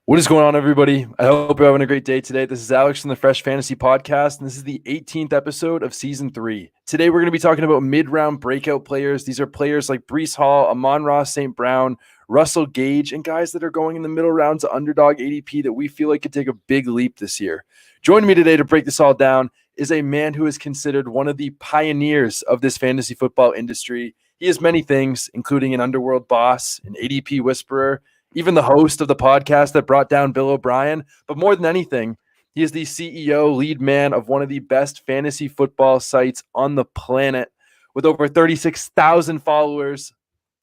What is going on, everybody? I hope you're having a great day today. This is Alex from the Fresh Fantasy Podcast, and this is the 18th episode of Season 3. Today, we're going to be talking about mid-round breakout players. These are players like Breece Hall, Amon-Ra St. Brown, Russell Gage, and guys that are going in the middle rounds of underdog ADP that we feel like could take a big leap this year. Joining me today to break this all down is a man who is considered one of the pioneers of this fantasy football industry. He is many things, including an underworld boss, an ADP whisperer, even the host of the podcast that brought down Bill O'Brien. But more than anything, he is the CEO, lead man of one of the best fantasy football sites on the planet with over 36,000 followers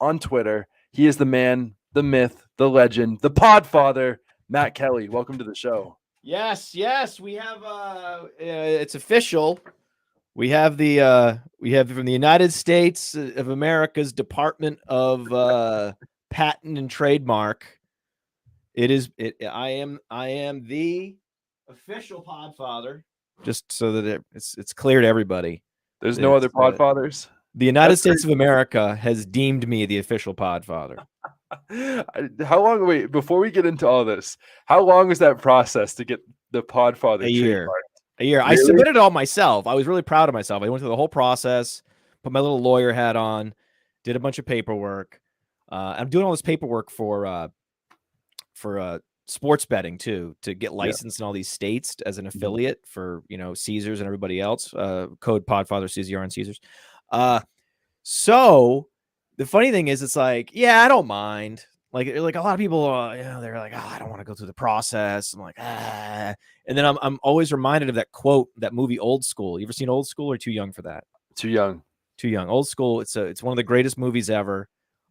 on Twitter. He is the man, the myth, the legend, the Podfather, Matt Kelley. Welcome to the show. Yes, we have it's official. We have from the United States of America's Department of Patent and Trademark. I am the official Podfather, just so that it's clear to everybody. There's no other Podfathers. The United States of America has deemed me the official Podfather. How long? Wait, before we get into all this, how long was that process to get the Podfather? A year. Really? I submitted it all myself. I was really proud of myself. I went through the whole process, put my little lawyer hat on, did a bunch of paperwork. I'm doing all this paperwork for sports betting too, to get licensed in all these states as an affiliate for, Caesars and everybody else. Code Podfather, CZR and Caesars. So the funny thing is, it's like, I don't mind. Like a lot of people, they're like, I don't want to go through the process. I'm like, and then I'm always reminded of that quote, that movie Old School. You ever seen Old School, or too young for that? Too young. Old School. It's one of the greatest movies ever.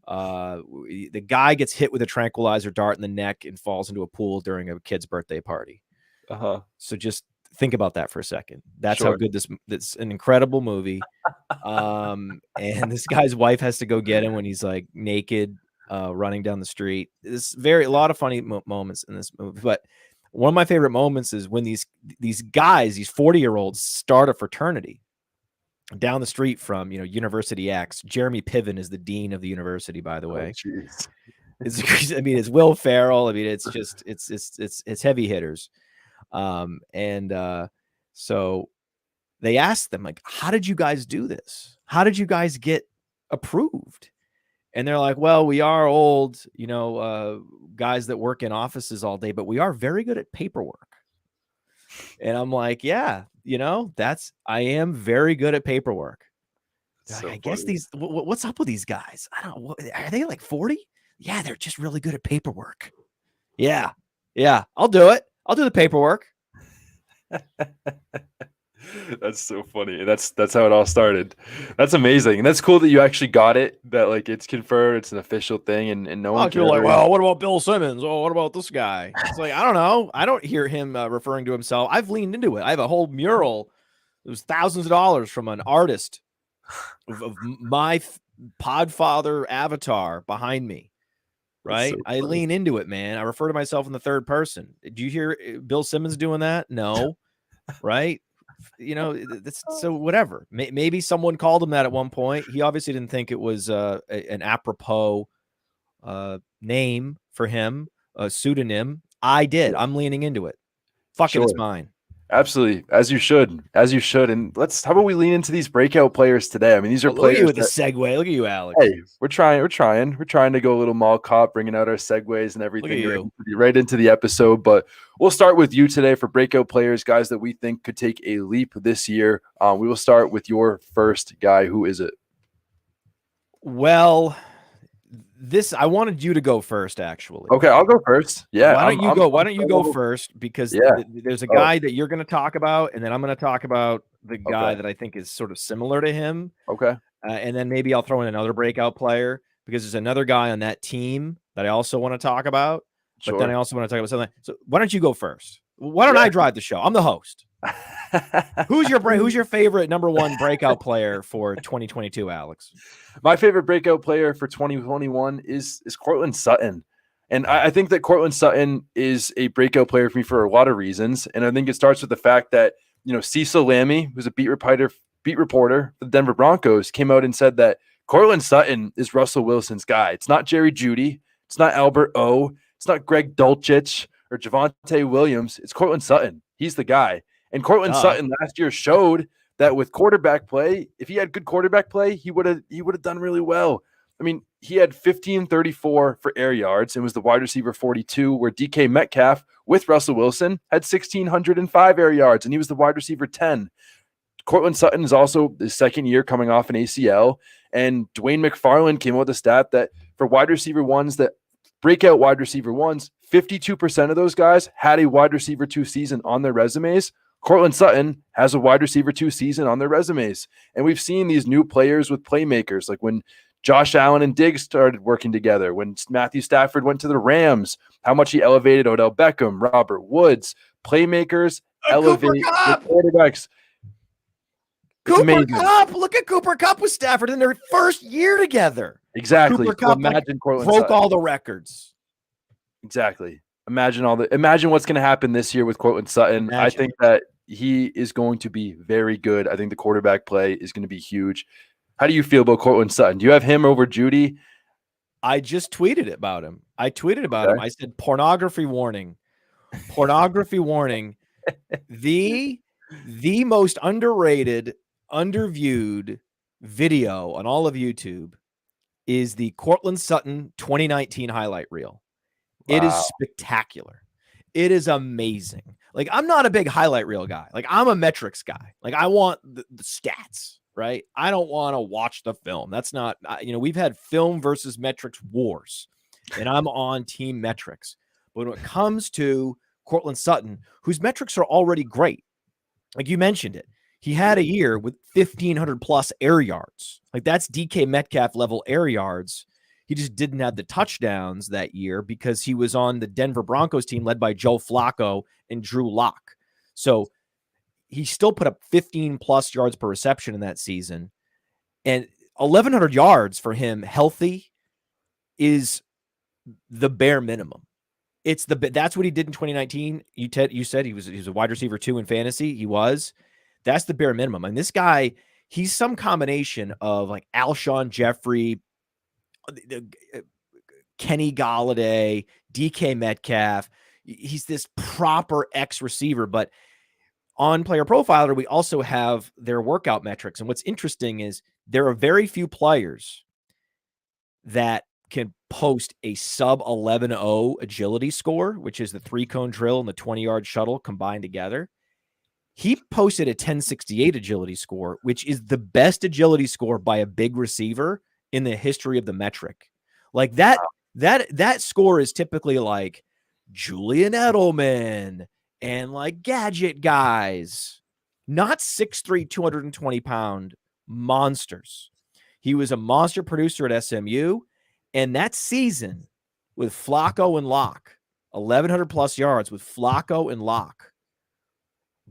The guy gets hit with a tranquilizer dart in the neck and falls into a pool during a kid's birthday party. So just think about that for a second. That's how good this an incredible movie. And this guy's wife has to go get him when he's like naked, running down the street. There's a lot of funny moments in this movie, but one of my favorite moments is when these guys, these 40-year-olds, start a fraternity down the street from, University X. Jeremy Piven is the dean of the university, by the way. It's Will Ferrell. It's just, it's heavy hitters. So they asked them, like, how did you guys do this? How did you guys get approved? And they're like, well, we are old, guys that work in offices all day, but we are very good at paperwork. And I'm like, I am very good at paperwork. So I guess what's up with these guys? I don't know. Are they like 40? Yeah, they're just really good at paperwork. Yeah. I'll do it. I'll do the paperwork. That's so funny. That's how it all started. That's amazing. And that's cool that you actually got it, that like it's confirmed, it's an official thing, and no one you're like, well, what about Bill Simmons? Oh, what about this guy? It's like, I don't know. I don't hear him referring to himself. I've leaned into it. I have a whole mural. It was thousands of dollars from an artist of my Podfather avatar behind me. Right? So I lean into it, man. I refer to myself in the third person. Did you hear Bill Simmons doing that? No. Right? So whatever. Maybe someone called him that at one point. He obviously didn't think it was an apropos name for him, a pseudonym. I did. I'm leaning into it. Fuck it, it's mine. Absolutely, as you should. And how about we lean into these breakout players today? I mean, these are players. Look at you with the segue. Look at you, Alex. Hey, we're trying to go a little mall cop, bringing out our segues and everything right into the episode. But we'll start with you today for breakout players, guys that we think could take a leap this year. We will start with your first guy. Who is it? Well, I wanted you to go first, actually. Okay, I'll go first. Yeah. Why don't you go first? Because there's a guy that you're going to talk about, and then I'm going to talk about the guy that I think is sort of similar to him. Okay. And then maybe I'll throw in another breakout player, because there's another guy on that team that I also want to talk about. But then I also want to talk about something. So why don't you go first? Why don't I drive the show? I'm the host. Who's your favorite number one breakout player for 2022, Alex? My favorite breakout player for 2021 is Courtland Sutton. And I think that Courtland Sutton is a breakout player for me for a lot of reasons. And I think it starts with the fact that, Cecil Lammey, who's a beat reporter for the Denver Broncos, came out and said that Courtland Sutton is Russell Wilson's guy. It's not Jerry Jeudy. It's not Albert O. It's not Greg Dulcich or Javonte Williams, it's Cortland Sutton. He's the guy. And Cortland Sutton last year showed that with quarterback play, if he had good quarterback play, he would have done really well. I mean, he had 1534 for air yards and was the wide receiver 42, where DK Metcalf with Russell Wilson had 1,605 air yards, and he was the wide receiver 10. Cortland Sutton is also the second year coming off an ACL, and Dwayne McFarland came out with a stat that for wide receiver ones, that breakout wide receiver ones, 52% of those guys had a wide receiver 2 season on their resumes. Cortland Sutton has a wide receiver 2 season on their resumes. And we've seen these new players with playmakers, like when Josh Allen and Diggs started working together, when Matthew Stafford went to the Rams, how much he elevated Odell Beckham, Robert Woods, playmakers, elevate the quarterbacks. Cooper Kupp, look at Cooper Kupp with Stafford in their first year together. Exactly. Cooper Kupp, imagine Cortland broke Sutton. all the records. Exactly. Imagine what's going to happen this year with Cortland Sutton. I think that he is going to be very good. I think the quarterback play is going to be huge. How do you feel about Cortland Sutton? Do you have him over Judy? I just tweeted about him. I said, pornography warning. Pornography warning. The most underrated, underviewed video on all of YouTube is the Cortland Sutton 2019 highlight reel. Wow. It is spectacular. It is amazing. Like, I'm not a big highlight reel guy. Like, I'm a metrics guy. Like, I want the stats, right? I don't want to watch the film. That's not, we've had film versus metrics wars, and I'm on team metrics. But when it comes to Cortland Sutton, whose metrics are already great, like you mentioned it, he had a year with 1,500 plus air yards. Like, that's DK Metcalf level air yards. He just didn't have the touchdowns that year because he was on the Denver Broncos team led by Joe Flacco and Drew Lock. So he still put up 15 plus yards per reception in that season. And 1,100 yards for him healthy is the bare minimum. That's what he did in 2019. You said he was a wide receiver 2 in fantasy. He was. That's the bare minimum. And this guy, he's some combination of like Alshon Jeffrey, Kenny Galladay, DK Metcalf. He's this proper X receiver. But on Player Profiler, we also have their workout metrics. And what's interesting is there are very few players that can post a sub 11.0 agility score, which is the 3-cone drill and the 20-yard shuttle combined together. He posted a 1068 agility score, which is the best agility score by a big receiver in the history of the metric. Like that score is typically like Julian Edelman and like gadget guys, not 6'3", 220-pound monsters. He was a monster producer at SMU. And that season with Flacco and Locke, 1,100 plus yards with Flacco and Locke.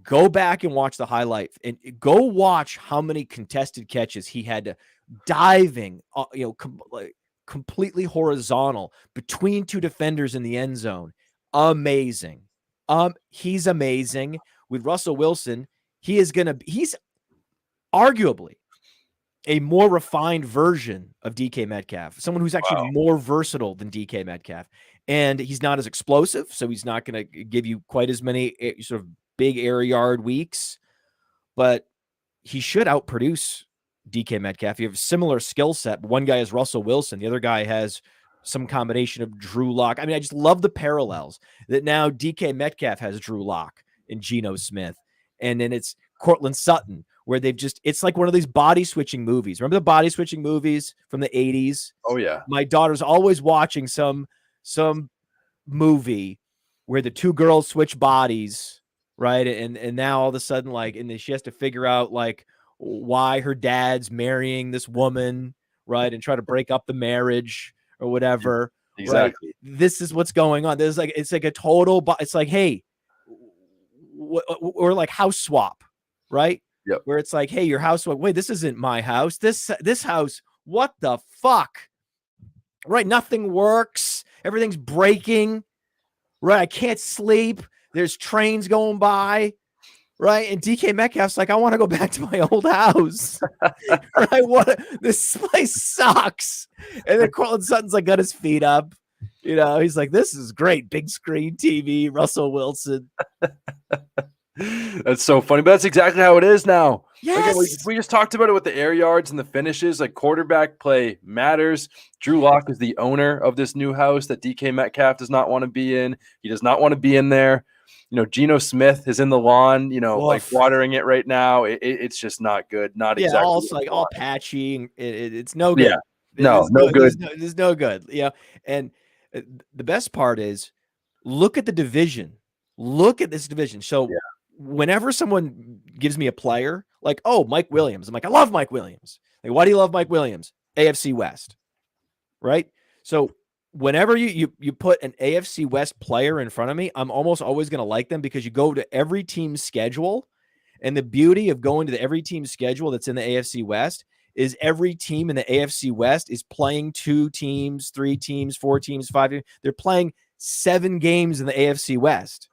Go back and watch the highlight and go watch how many contested catches he had to diving, completely horizontal between 2 defenders in the end zone. Amazing. He's amazing. With Russell Wilson, he's arguably a more refined version of DK Metcalf, someone who's actually more versatile than DK Metcalf. And he's not as explosive, so he's not going to give you quite as many sort of big air yard weeks, but he should outproduce DK Metcalf. You have a similar skill set. One guy is Russell Wilson. The other guy has some combination of Drew Lock. I mean, I just love the parallels that now DK Metcalf has Drew Lock and Geno Smith. And then it's Cortland Sutton, where it's like one of these body switching movies. Remember the body switching movies from the 80s? Oh yeah. My daughter's always watching some movie where the 2 girls switch bodies, right? And now all of a sudden, like, and then she has to figure out like why her dad's marrying this woman, right? And try to break up the marriage or whatever. Exactly. Right? This is what's going on. It's like a total, it's like, hey, or like house swap, right? Yep. Where it's like, hey, your house, wait, this isn't my house. This house, what the fuck? Right? Nothing works. Everything's breaking. Right? I can't sleep. There's trains going by. Right? And DK Metcalf's like, I want to go back to my old house. Right? This place sucks. And then Cortland Sutton's like got his feet up. He's like, this is great. Big screen TV, Russell Wilson. That's so funny, but that's exactly how it is now. Yes. Again, we just talked about it with the air yards and the finishes. Like, quarterback play matters. Drew Lock is the owner of this new house that DK Metcalf does not want to be in. He does not want to be in there. Geno Smith is in the lawn, like watering it right now. It's just not good. Not exactly. Also like all patchy. It's no good. Yeah. No good. There's no good. Yeah. And the best part is, look at the division. Look at this division. So whenever someone gives me a player like, oh, Mike Williams, I'm like, I love Mike Williams. Like, why do you love Mike Williams? AFC West, right? So whenever you put an AFC West player in front of me, I'm almost always going to like them, because you go to every team's schedule. And the beauty of going to every team's schedule that's in the AFC West is every team in the AFC West is playing 2 teams, 3 teams, 4 teams, 5 teams. They're playing 7 games in the AFC West.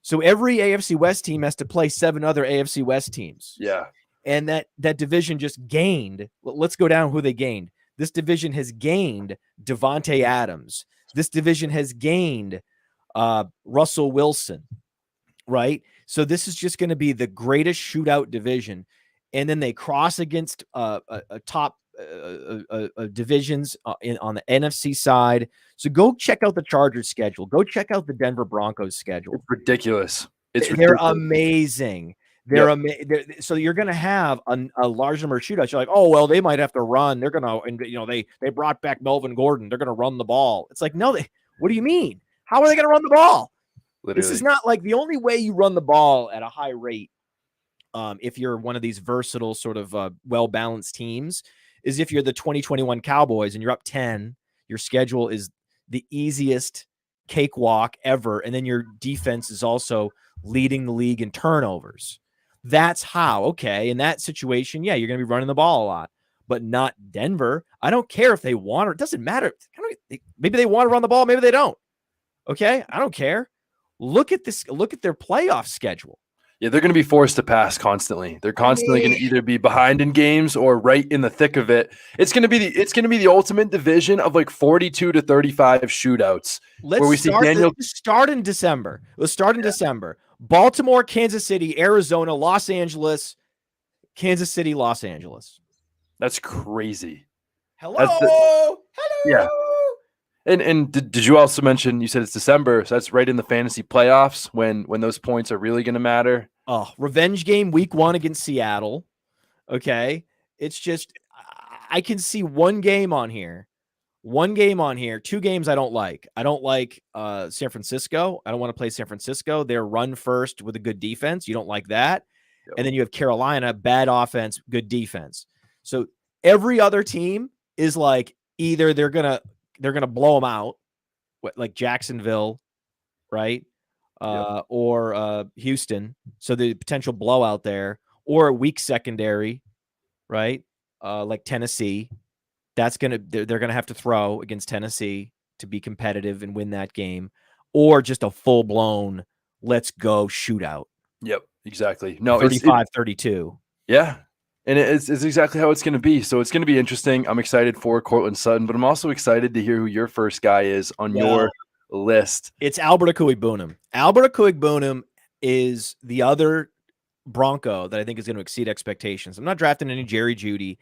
So every AFC West team has to play 7 other AFC West teams. Yeah. And that division just gained. Let's go down who they gained. This division has gained Devontae Adams. This division has gained Russell Wilson, right? So this is just going to be the greatest shootout division. And then they cross against top divisions on the NFC side. So go check out the Chargers schedule. Go check out the Denver Broncos schedule. It's ridiculous. They're amazing. So you're going to have a large number of shootouts. You're like, oh, well, they might have to run. They're going to, and they brought back Melvin Gordon. They're going to run the ball. It's like, no, what do you mean? How are they going to run the ball? Literally. This is not like the only way you run the ball at a high rate. If you're one of these versatile sort of well-balanced teams, is if you're the 2021 Cowboys and you're up 10, your schedule is the easiest cakewalk ever. And then your defense is also leading the league in turnovers. That's how, okay, in that situation, yeah, you're going to be running the ball a lot, but not Denver. I don't care if they want, or it doesn't matter. Maybe they want to run the ball, maybe they don't. Okay, I don't care. Look at this. Look at their playoff schedule. Yeah, they're going to be forced to pass constantly. They're constantly going to either be behind in games or right in the thick of it. It's going to be the ultimate division of like 42 to 35 shootouts. Let's start in December. Let's start in December. Baltimore, Kansas City, Arizona, Los Angeles, Kansas City, Los Angeles. That's crazy. Hello. Yeah. And did you also mention, you said it's December, so that's right in the fantasy playoffs when those points are really going to matter? Oh, revenge game week 1 against Seattle. Okay. It's just, I can see one game on here, 2 games I don't like. I don't like San Francisco. I don't want to play San Francisco. They're run first with a good defense. You don't like that. Yep. And then you have Carolina, bad offense, good defense. So every other team is like, either they're going to blow them out, like Jacksonville, right? Or Houston. So the potential blowout there, or a weak secondary, right? Like Tennessee. They're going to have to throw against Tennessee to be competitive and win that game, or just a full blown, let's go shootout. Yep, exactly. No, 35-32. Yeah. And it's exactly how it's going to be. So it's going to be interesting. I'm excited for Cortland Sutton, but I'm also excited to hear who your first guy is on your list. It's Albert Akuigbunam. Albert Akuigbunam is the other Bronco that I think is going to exceed expectations. I'm not drafting any Jerry Jeudy.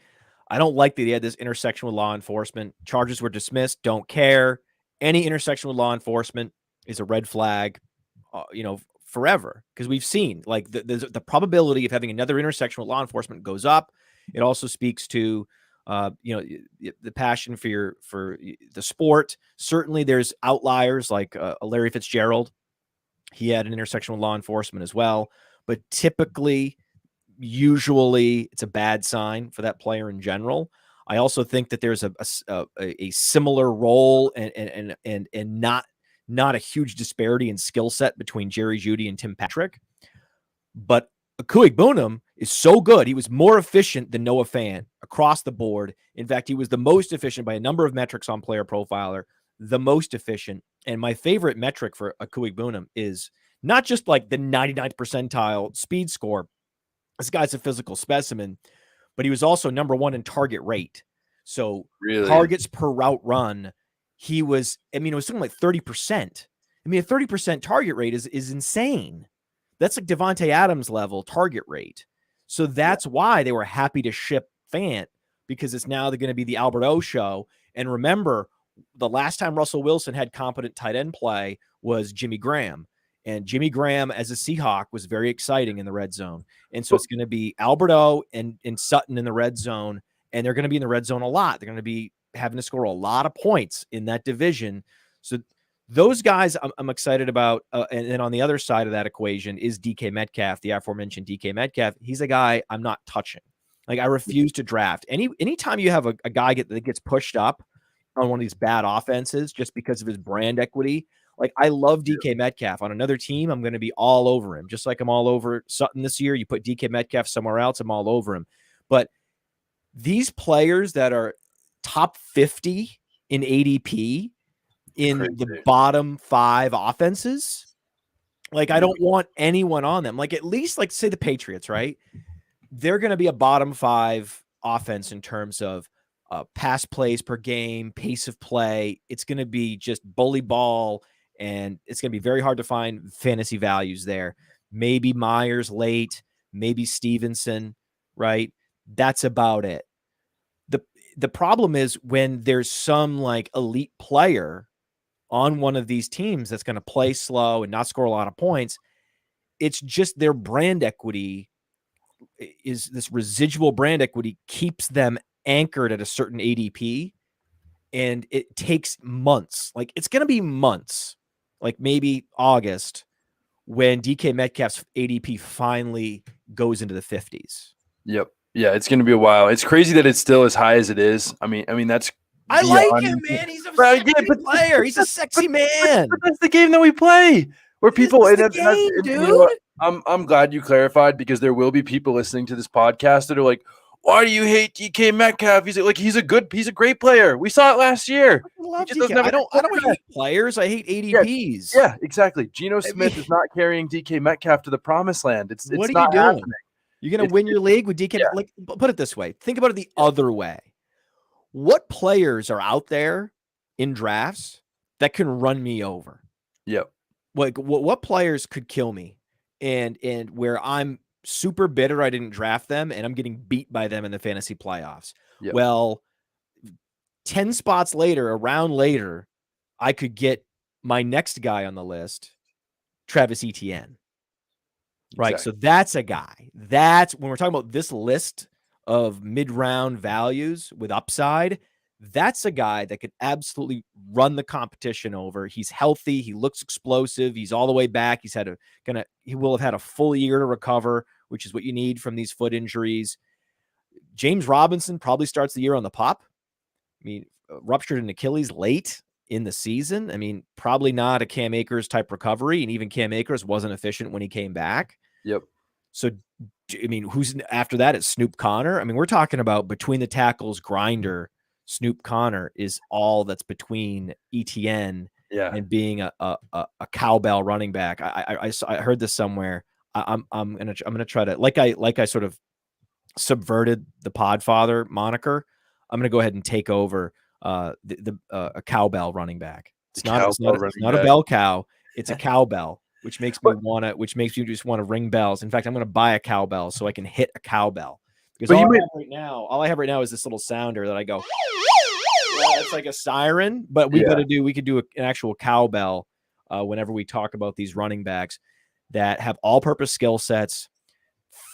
I don't like that he had this intersection with law enforcement. Charges were dismissed. Don't care. Any intersection with law enforcement is a red flag, forever, because we've seen like the probability of having another intersection with law enforcement goes up. It also speaks to the passion for the sport. Certainly there's outliers like Larry Fitzgerald. He had an intersection with law enforcement as well, but usually it's a bad sign for that player in general. I also think that there's a similar role and not a huge disparity in skill set between Jerry Jeudy and Tim Patrick, but Akuigbunam is so good. He was more efficient than Noah Fant across the board. In fact, he was the most efficient by a number of metrics on Player Profiler, the most efficient. And my favorite metric for Akuigbunam is not just like the 99th percentile speed score. This guy's a physical specimen, but he was also number 1 in target rate. So targets per route run, he was, I mean, it was something like 30%. I mean, a 30% target rate is insane. That's like Devontae Adams level target rate. So that's why they were happy to ship Fant, because it's now going to be the Albert O show. And remember, the last time Russell Wilson had competent tight end play was Jimmy Graham. And Jimmy Graham as a Seahawk was very exciting in the red zone. And so it's going to be Albert O and Sutton in the red zone. And they're going to be in the red zone a lot. They're going to be having to score a lot of points in that division. So those guys I'm excited about. And then on the other side of that equation is DK Metcalf, the aforementioned DK Metcalf. He's a guy I'm not touching. Like, I refuse to draft. Anytime you have a guy that gets pushed up on one of these bad offenses just because of his brand equity, like, I love DK Metcalf. On another team, I'm going to be all over him. Just like I'm all over Sutton this year. You put DK Metcalf somewhere else, I'm all over him. But these players that are top 50 in ADP in the bottom 5 offenses, like, I don't want anyone on them. Like, at least, like, say the Patriots, right? They're going to be a bottom 5 offense in terms of pass plays per game, pace of play. It's going to be just bully ball, and it's going to be very hard to find fantasy values there. Maybe Myers late, maybe Stevenson, right? That's about it. The problem is when there's some like elite player on one of these teams that's going to play slow and not score a lot of points, it's just their brand equity is this residual brand equity keeps them anchored at a certain ADP. And it takes months. Like, it's going to be months, like maybe August, when DK Metcalf's ADP finally goes into the 50s. Yep. Yeah, it's going to be a while. It's crazy that it's still as high as it is. I mean, that's. I like him, man. He's a sexy player. He's a sexy man. But that's the game that we play. Where people, dude. You know what? I'm glad you clarified, because there will be people listening to this podcast that are like, "Why do you hate DK Metcalf? He's a great player. We saw it last year." I love DK. I don't hate players. I hate ADPs. Yeah, exactly. Geno Smith is not carrying DK Metcalf to the promised land. It's what are not you doing? happening. You're going to win your league with DK. Yeah. Like, put it this way. Think about it the other way. What players are out there in drafts that can run me over? Yep. Like, what players could kill me? And where I'm super bitter I didn't draft them and I'm getting beat by them in the fantasy playoffs. Yep. Well, 10 spots later, a round later, I could get my next guy on the list, Travis Etienne. Right. Exactly. So that's a guy. That's when we're talking about this list of mid-round values with upside. That's a guy that could absolutely run the competition over. He's healthy. He looks explosive. He's all the way back. He will have had a full year to recover, which is what you need from these foot injuries. James Robinson probably starts the year on the pop. I mean, ruptured an Achilles late in the season. I mean, probably not a Cam Akers type recovery. And even Cam Akers wasn't efficient when he came back. Yep. So, I mean, who's after that? It's Snoop Connor. I mean, we're talking about between the tackles grinder. Snoop Connor is all that's between Etienne and being a cowbell running back. I heard this somewhere. I'm gonna try to like I sort of subverted the Podfather moniker. I'm gonna go ahead and take over a cowbell running back. It's not a bell cow. It's a cowbell. Which makes me just want to ring bells. In fact, I'm going to buy a cowbell so I can hit a cowbell. Because all I have right now is this little sounder that I go. Yeah, it's like a siren, but we could do an actual cowbell whenever we talk about these running backs that have all-purpose skill sets.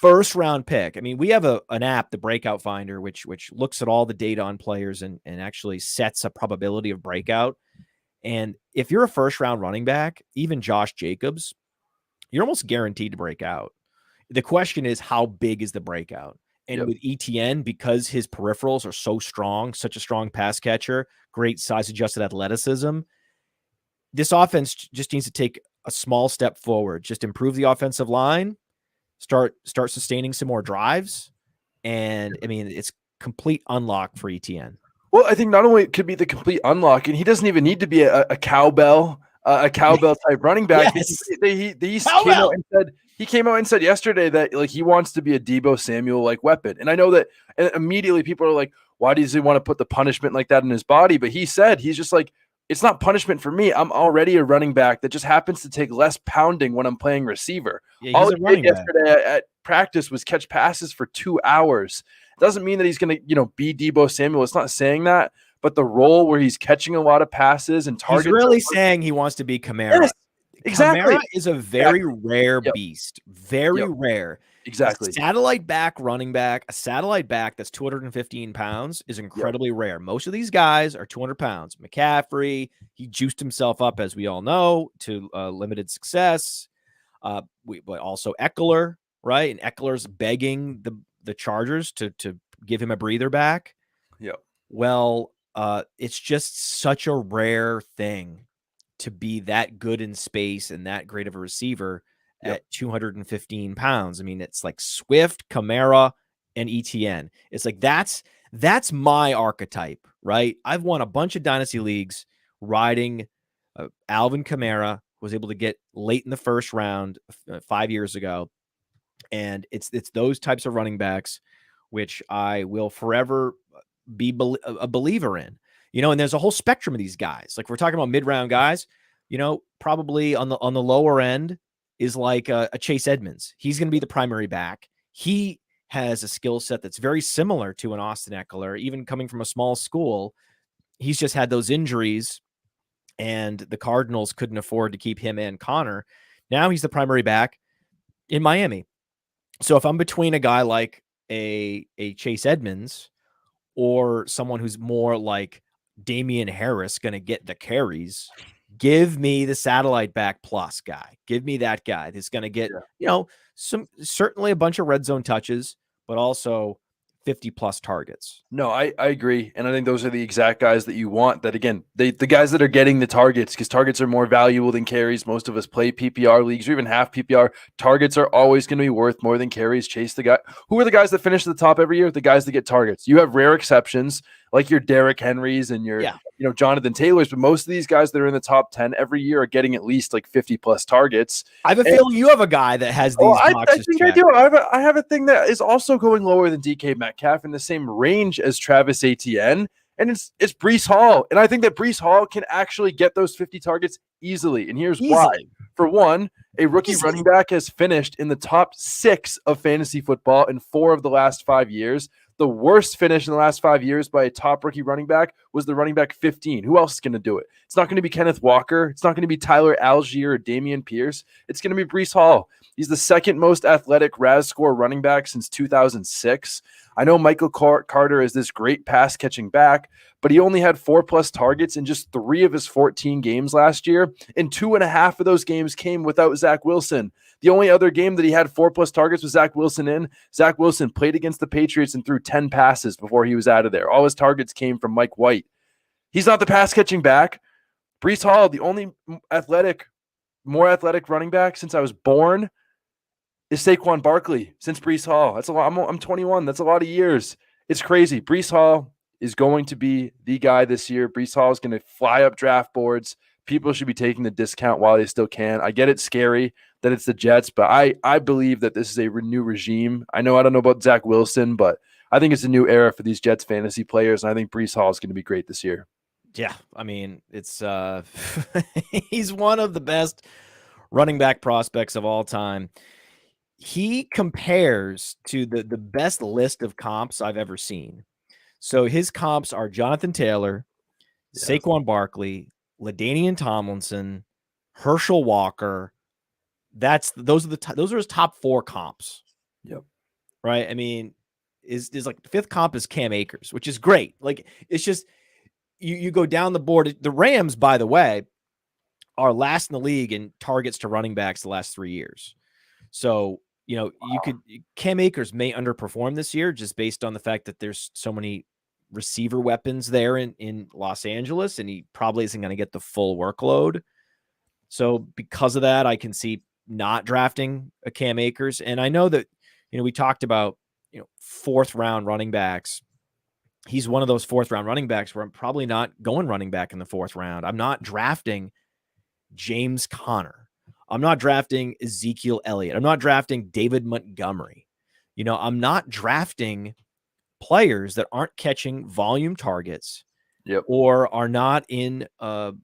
First round pick. I mean, we have an app, the Breakout Finder, which looks at all the data on players and actually sets a probability of breakout. And if you're a first round running back, even Josh Jacobs, you're almost guaranteed to break out. The question is, how big is the breakout? And with Etienne, because his peripherals are so strong, such a strong pass catcher, great size adjusted athleticism, this offense just needs to take a small step forward, just improve the offensive line, start sustaining some more drives. And I mean, it's complete unlock for Etienne. Well, I think not only it could be the complete unlock, and he doesn't even need to be a cowbell type running back. Yes. He came out and said yesterday that like he wants to be a Deebo Samuel like weapon. And I know that immediately people are like, why does he want to put the punishment like that in his body? But he said he's just like, it's not punishment for me. I'm already a running back that just happens to take less pounding when I'm playing receiver. Yeah, All he's a he running did back. yesterday at practice was catch passes for 2 hours. It doesn't mean that he's going to, be Deebo Samuel. It's not saying that, but the role where he's catching a lot of passes and targets. He's really saying he wants to be Kamara. Yes, exactly. Kamara is a very rare Yep. beast. Very rare. Exactly. A satellite back running back, a satellite back that's 215 pounds is incredibly rare. Most of these guys are 200 pounds. McCaffrey, he juiced himself up, as we all know, to limited success. But also Eckler, right? And Eckler's begging the Chargers to give him a breather back. Yep. Well, it's just such a rare thing to be that good in space and that great of a receiver at 215 pounds. I mean, it's like Swift, Kamara, and ETN. It's like that's my archetype, right? I've won a bunch of dynasty leagues riding Alvin Kamara, was able to get late in the first round 5 years ago. And it's those types of running backs which I will forever be a believer in. And there's a whole spectrum of these guys. Like, we're talking about mid-round guys, probably on the lower end is like a Chase Edmonds. He's going to be the primary back. He has a skill set that's very similar to an Austin Eckler, even coming from a small school. He's just had those injuries, and the Cardinals couldn't afford to keep him and Connor. Now he's the primary back in Miami. So if I'm between a guy like a Chase Edmonds or someone who's more like Damian Harris going to get the carries, give me the satellite back plus guy. Give me that guy that's going to get, certainly a bunch of red zone touches, but also 50 plus targets. No, I agree. And I think those are the exact guys that you want. That, again, the guys that are getting the targets, because targets are more valuable than carries. Most of us play PPR leagues or even half PPR. Targets are always going to be worth more than carries. Chase the guy. Who are the guys that finish at the top every year? The guys that get targets. You have rare exceptions like your Derrick Henrys and your Jonathan Taylors, but most of these guys that are in the top 10 every year are getting at least like 50 plus targets. I have a feeling you have a guy that has these boxes. I think I do. I have a thing that is also going lower than DK Metcalf in the same range as Travis Etienne, and it's Breece Hall. And I think that Breece Hall can actually get those 50 targets easily. And here's why. For one, a rookie running back has finished in the top 6 of fantasy football in 4 of the last 5 years. The worst finish in the last 5 years by a top rookie running back was the running back 15. Who else is going to do it? It's not going to be Kenneth Walker. It's not going to be Tyler Algier or Damian Pierce. It's going to be Breece Hall. He's the second most athletic RAS score running back since 2006. I know Michael Carter is this great pass catching back, but he only had 4+ targets in just 3 of his 14 games last year. And 2.5 of those games came without Zach Wilson. The only other game that he had 4+ targets was Zach Wilson in. Zach Wilson played against the Patriots and threw 10 passes before he was out of there. All his targets came from Mike White. He's not the pass catching back. Breece Hall, the only more athletic running back since I was born, is Saquon Barkley since Breece Hall. That's a lot. I'm 21. That's a lot of years. It's crazy. Breece Hall is going to be the guy this year. Breece Hall is going to fly up draft boards. People should be taking the discount while they still can. I get it's scary that it's the Jets, but I believe that this is a new regime. I don't know about Zach Wilson, but I think it's a new era for these Jets fantasy players, and I think Breece Hall is going to be great this year. Yeah, I mean, it's he's one of the best running back prospects of all time. He compares to the best list of comps I've ever seen. So his comps are Jonathan Taylor, Saquon Barkley, LaDainian Tomlinson, Herschel Walker. Those are his top 4 comps. Yep. Right. I mean, is like the 5th comp is Cam Akers, which is great. Like, it's just you go down the board. The Rams, by the way, are last in the league in targets to running backs the last 3 years. So, Cam Akers may underperform this year just based on the fact that there's so many receiver weapons there in Los Angeles, and he probably isn't going to get the full workload. So because of that, I can see not drafting a Cam Akers. And I know that, we talked about, 4th round running backs. He's one of those 4th round running backs where I'm probably not going running back in the 4th round. I'm not drafting James Conner. I'm not drafting Ezekiel Elliott. I'm not drafting David Montgomery. I'm not drafting players that aren't catching volume targets Yep. or are not in the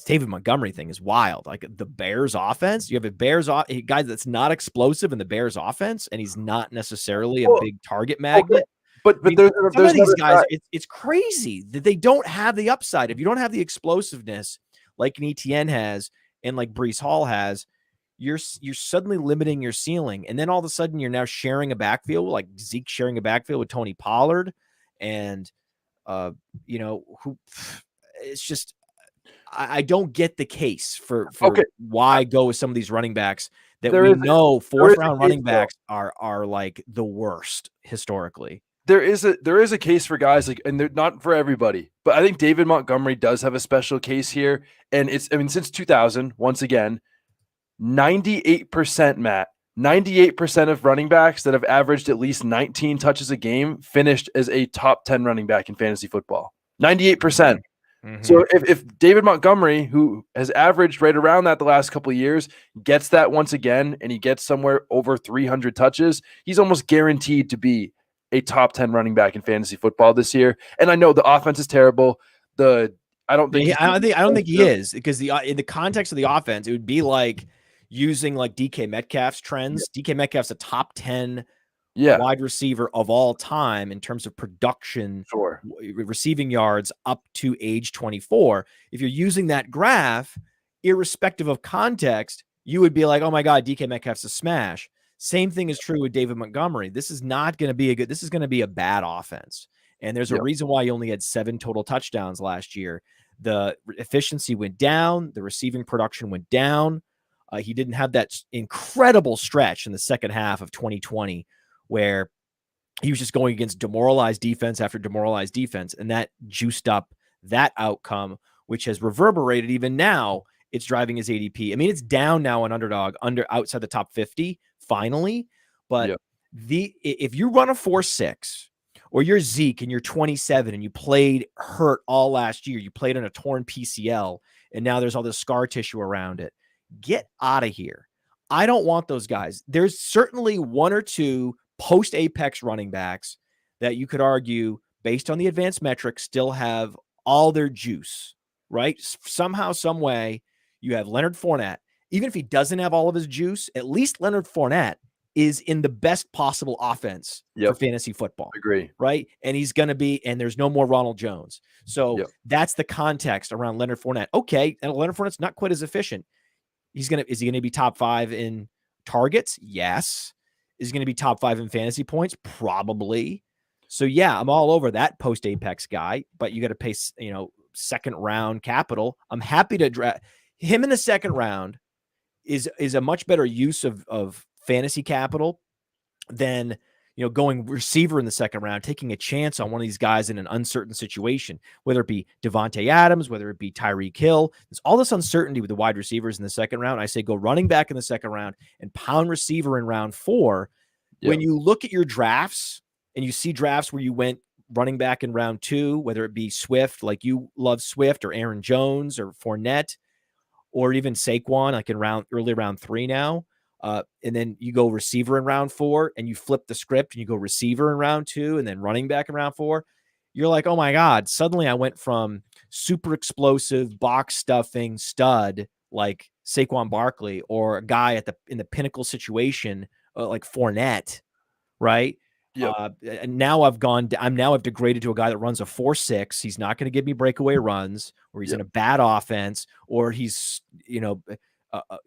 David Montgomery thing is wild. Like the Bears offense, you have a guy that's not explosive in the Bears offense, and he's not necessarily a big target magnet. Okay. But I mean, there's some of these guys, side. it's crazy that they don't have the upside. If you don't have the explosiveness like an ETN has and like Brees Hall has, you're suddenly limiting your ceiling. And then all of a sudden you're now sharing a backfield, like Zeke sharing a backfield with Tony Pollard. And, it's just, I don't get the case for why go with some of these running backs that we know fourth round running backs are like the worst historically. There is a case for guys like, and they're not for everybody, but I think David Montgomery does have a special case here. And since 2000, once again, 98%, Matt, 98% of running backs that have averaged at least 19 touches a game finished as a top 10 running back in fantasy football. 98%. Mm-hmm. So if David Montgomery, who has averaged right around that the last couple of years, gets that once again, and he gets somewhere over 300 touches, he's almost guaranteed to be a top 10 running back in fantasy football this year. And I know the offense is terrible. I don't think he is, because in the context of the offense, it would be like using like DK Metcalf's trends. Yeah. DK Metcalf's a top 10 wide receiver of all time in terms of production, receiving yards up to age 24. If you're using that graph, irrespective of context, you would be like, oh my God, DK Metcalf's a smash. Same thing is true with David Montgomery. This is not going to be this is going to be a bad offense. And there's a reason why he only had 7 total touchdowns last year. The efficiency went down. The receiving production went down. He didn't have that incredible stretch in the second half of 2020 where he was just going against demoralized defense after demoralized defense. And that juiced up that outcome, which has reverberated even now. It's driving his ADP. I mean, it's down now on Underdog outside the top 50 finally. But if you run a 4.6 or you're Zeke and you're 27 and you played hurt all last year, you played on a torn PCL, and now there's all this scar tissue around it, get out of here. I don't want those guys. There's certainly 1 or 2 post-Apex running backs that you could argue, based on the advanced metrics, still have all their juice, right? Somehow, some way, you have Leonard Fournette. Even if he doesn't have all of his juice, at least Leonard Fournette is in the best possible offense for fantasy football. Agree. Right? And he's going to be, and there's no more Ronald Jones. So that's the context around Leonard Fournette. Okay. And Leonard Fournette's not quite as efficient. Is he going to be top 5 in targets? Yes. Is he going to be top 5 in fantasy points? Probably. So yeah, I'm all over that post Apex guy, but you got to pay, second round capital. I'm happy to draft him in the second round is a much better use of fantasy capital than, going receiver in the second round, taking a chance on one of these guys in an uncertain situation, whether it be Devontae Adams, whether it be Tyreek Hill. There's all this uncertainty with the wide receivers in the second round. I say go running back in the second round and pound receiver in round 4. When you look at your drafts and you see drafts where you went running back in round 2, whether it be Swift, like you love Swift, or Aaron Jones or Fournette, or even Saquon, like in early round 3 now. And then you go receiver in round 4 and you flip the script and you go receiver in round 2 and then running back in round 4. You're like, oh my God, suddenly I went from super explosive box stuffing stud like Saquon Barkley, or a guy in the pinnacle situation like Fournette, right? And now I've degraded to a guy that runs a 4.6. He's not going to give me breakaway runs, or he's in a bad offense, or he's,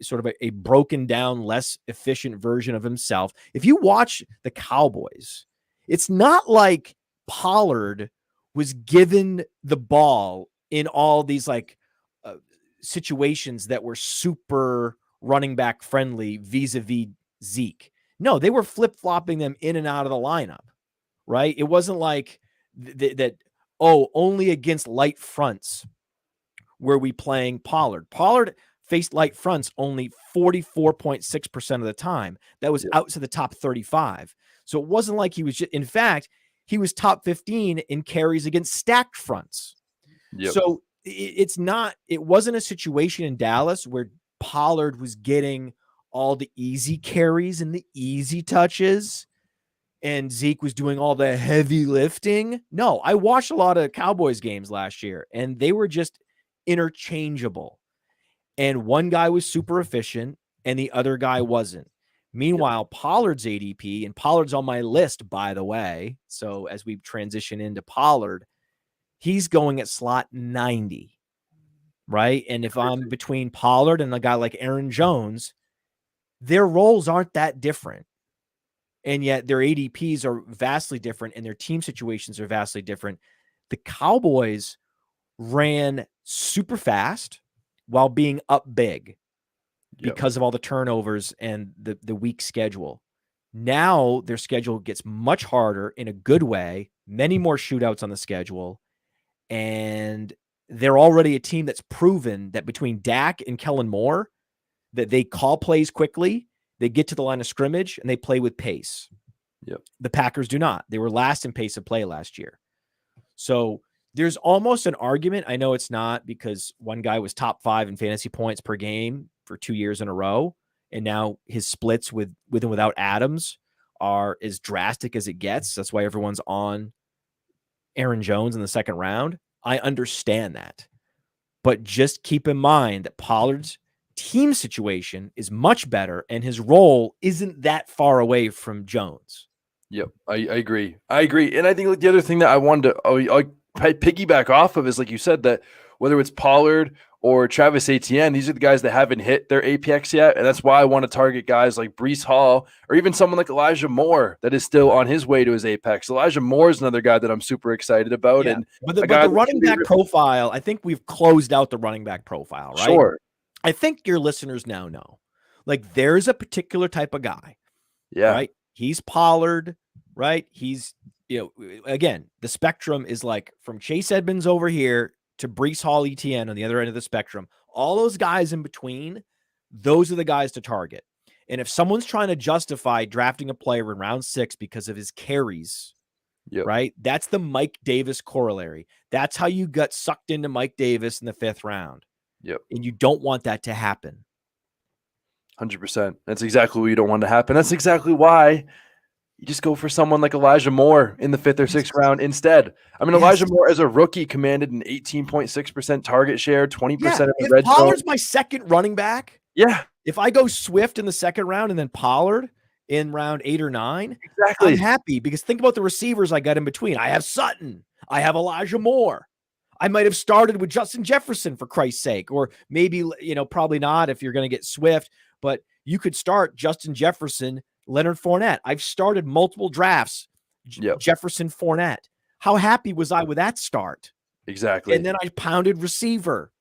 sort of a broken down, less efficient version of himself. If you watch the Cowboys, it's not like Pollard was given the ball in all these situations that were super running back friendly vis-a-vis Zeke. No, they were flip-flopping them in and out of the lineup, right? It wasn't like that, only against light fronts were we playing Pollard. Pollard faced light fronts only 44.6% of the time. That was out to the top 35. So it wasn't like he was in fact, he was top 15 in carries against stacked fronts. So it wasn't a situation in Dallas where Pollard was getting all the easy carries and the easy touches. and Zeke was doing all the heavy lifting. No, I watched a lot of Cowboys games last year, and they were just interchangeable. And one guy was super efficient, and the other guy wasn't. Meanwhile, Pollard's ADP, and Pollard's on my list, by the way. So as we transition into Pollard, he's going at slot 90, right? And if I'm between Pollard and a guy like Aaron Jones, their roles aren't that different. And yet their ADPs are vastly different and their team situations are vastly different. The Cowboys ran super fast while being up big because of all the turnovers and the weak schedule. Now their schedule gets much harder in a good way, many more shootouts on the schedule. And they're already a team that's proven that between Dak and Kellen Moore, that they call plays quickly, they get to the line of scrimmage, and they play with pace. The Packers do not. They were last in pace of play last year. So there's almost an argument. I know it's not, because one guy was top 5 in fantasy points per game for 2 years in a row. And now his splits with and without Adams are as drastic as it gets. That's why everyone's on Aaron Jones in the second round. I understand that. But just keep in mind that Pollard's team situation is much better, and his role isn't that far away from Jones. I agree. And I think like the other thing that I wanted to piggyback off of is, like you said, that whether it's Pollard or Travis Etienne, these are the guys that haven't hit their apex yet. And that's why I want to target guys like Breece Hall or even someone like Elijah Moore that is still on his way to his apex. Elijah Moore is another guy that I'm super excited about. Yeah. And but the running back profile, I think we've closed out the running back profile, right? Sure. I think your listeners now know, like, there's a particular type of guy. Right? He's Pollard, right? He's, again, the spectrum is like from Chase Edmonds over here to Breece Hall, Etienne on the other end of the spectrum. All those guys in between, those are the guys to target. And if someone's trying to justify drafting a player in round 6 because of his carries, right? That's the Mike Davis corollary. That's how you got sucked into Mike Davis in the 5th round. And you don't want that to happen. 100%. That's exactly what you don't want to happen. That's exactly why you just go for someone like Elijah Moore in the 5th or 6th round instead. I mean, Elijah Moore as a rookie commanded an 18.6% target share, 20% of the red zone. Pollard's my second running back. If I go Swift in the 2nd round and then Pollard in round 8 or 9, I'm happy, because think about the receivers I got in between. I have Sutton. I have Elijah Moore. I might have started with Justin Jefferson, for Christ's sake, or maybe, probably not if you're going to get Swift, but you could start Justin Jefferson, Leonard Fournette. I've started multiple drafts, Jefferson, Fournette. How happy was I with that start? Exactly. And then I pounded receiver.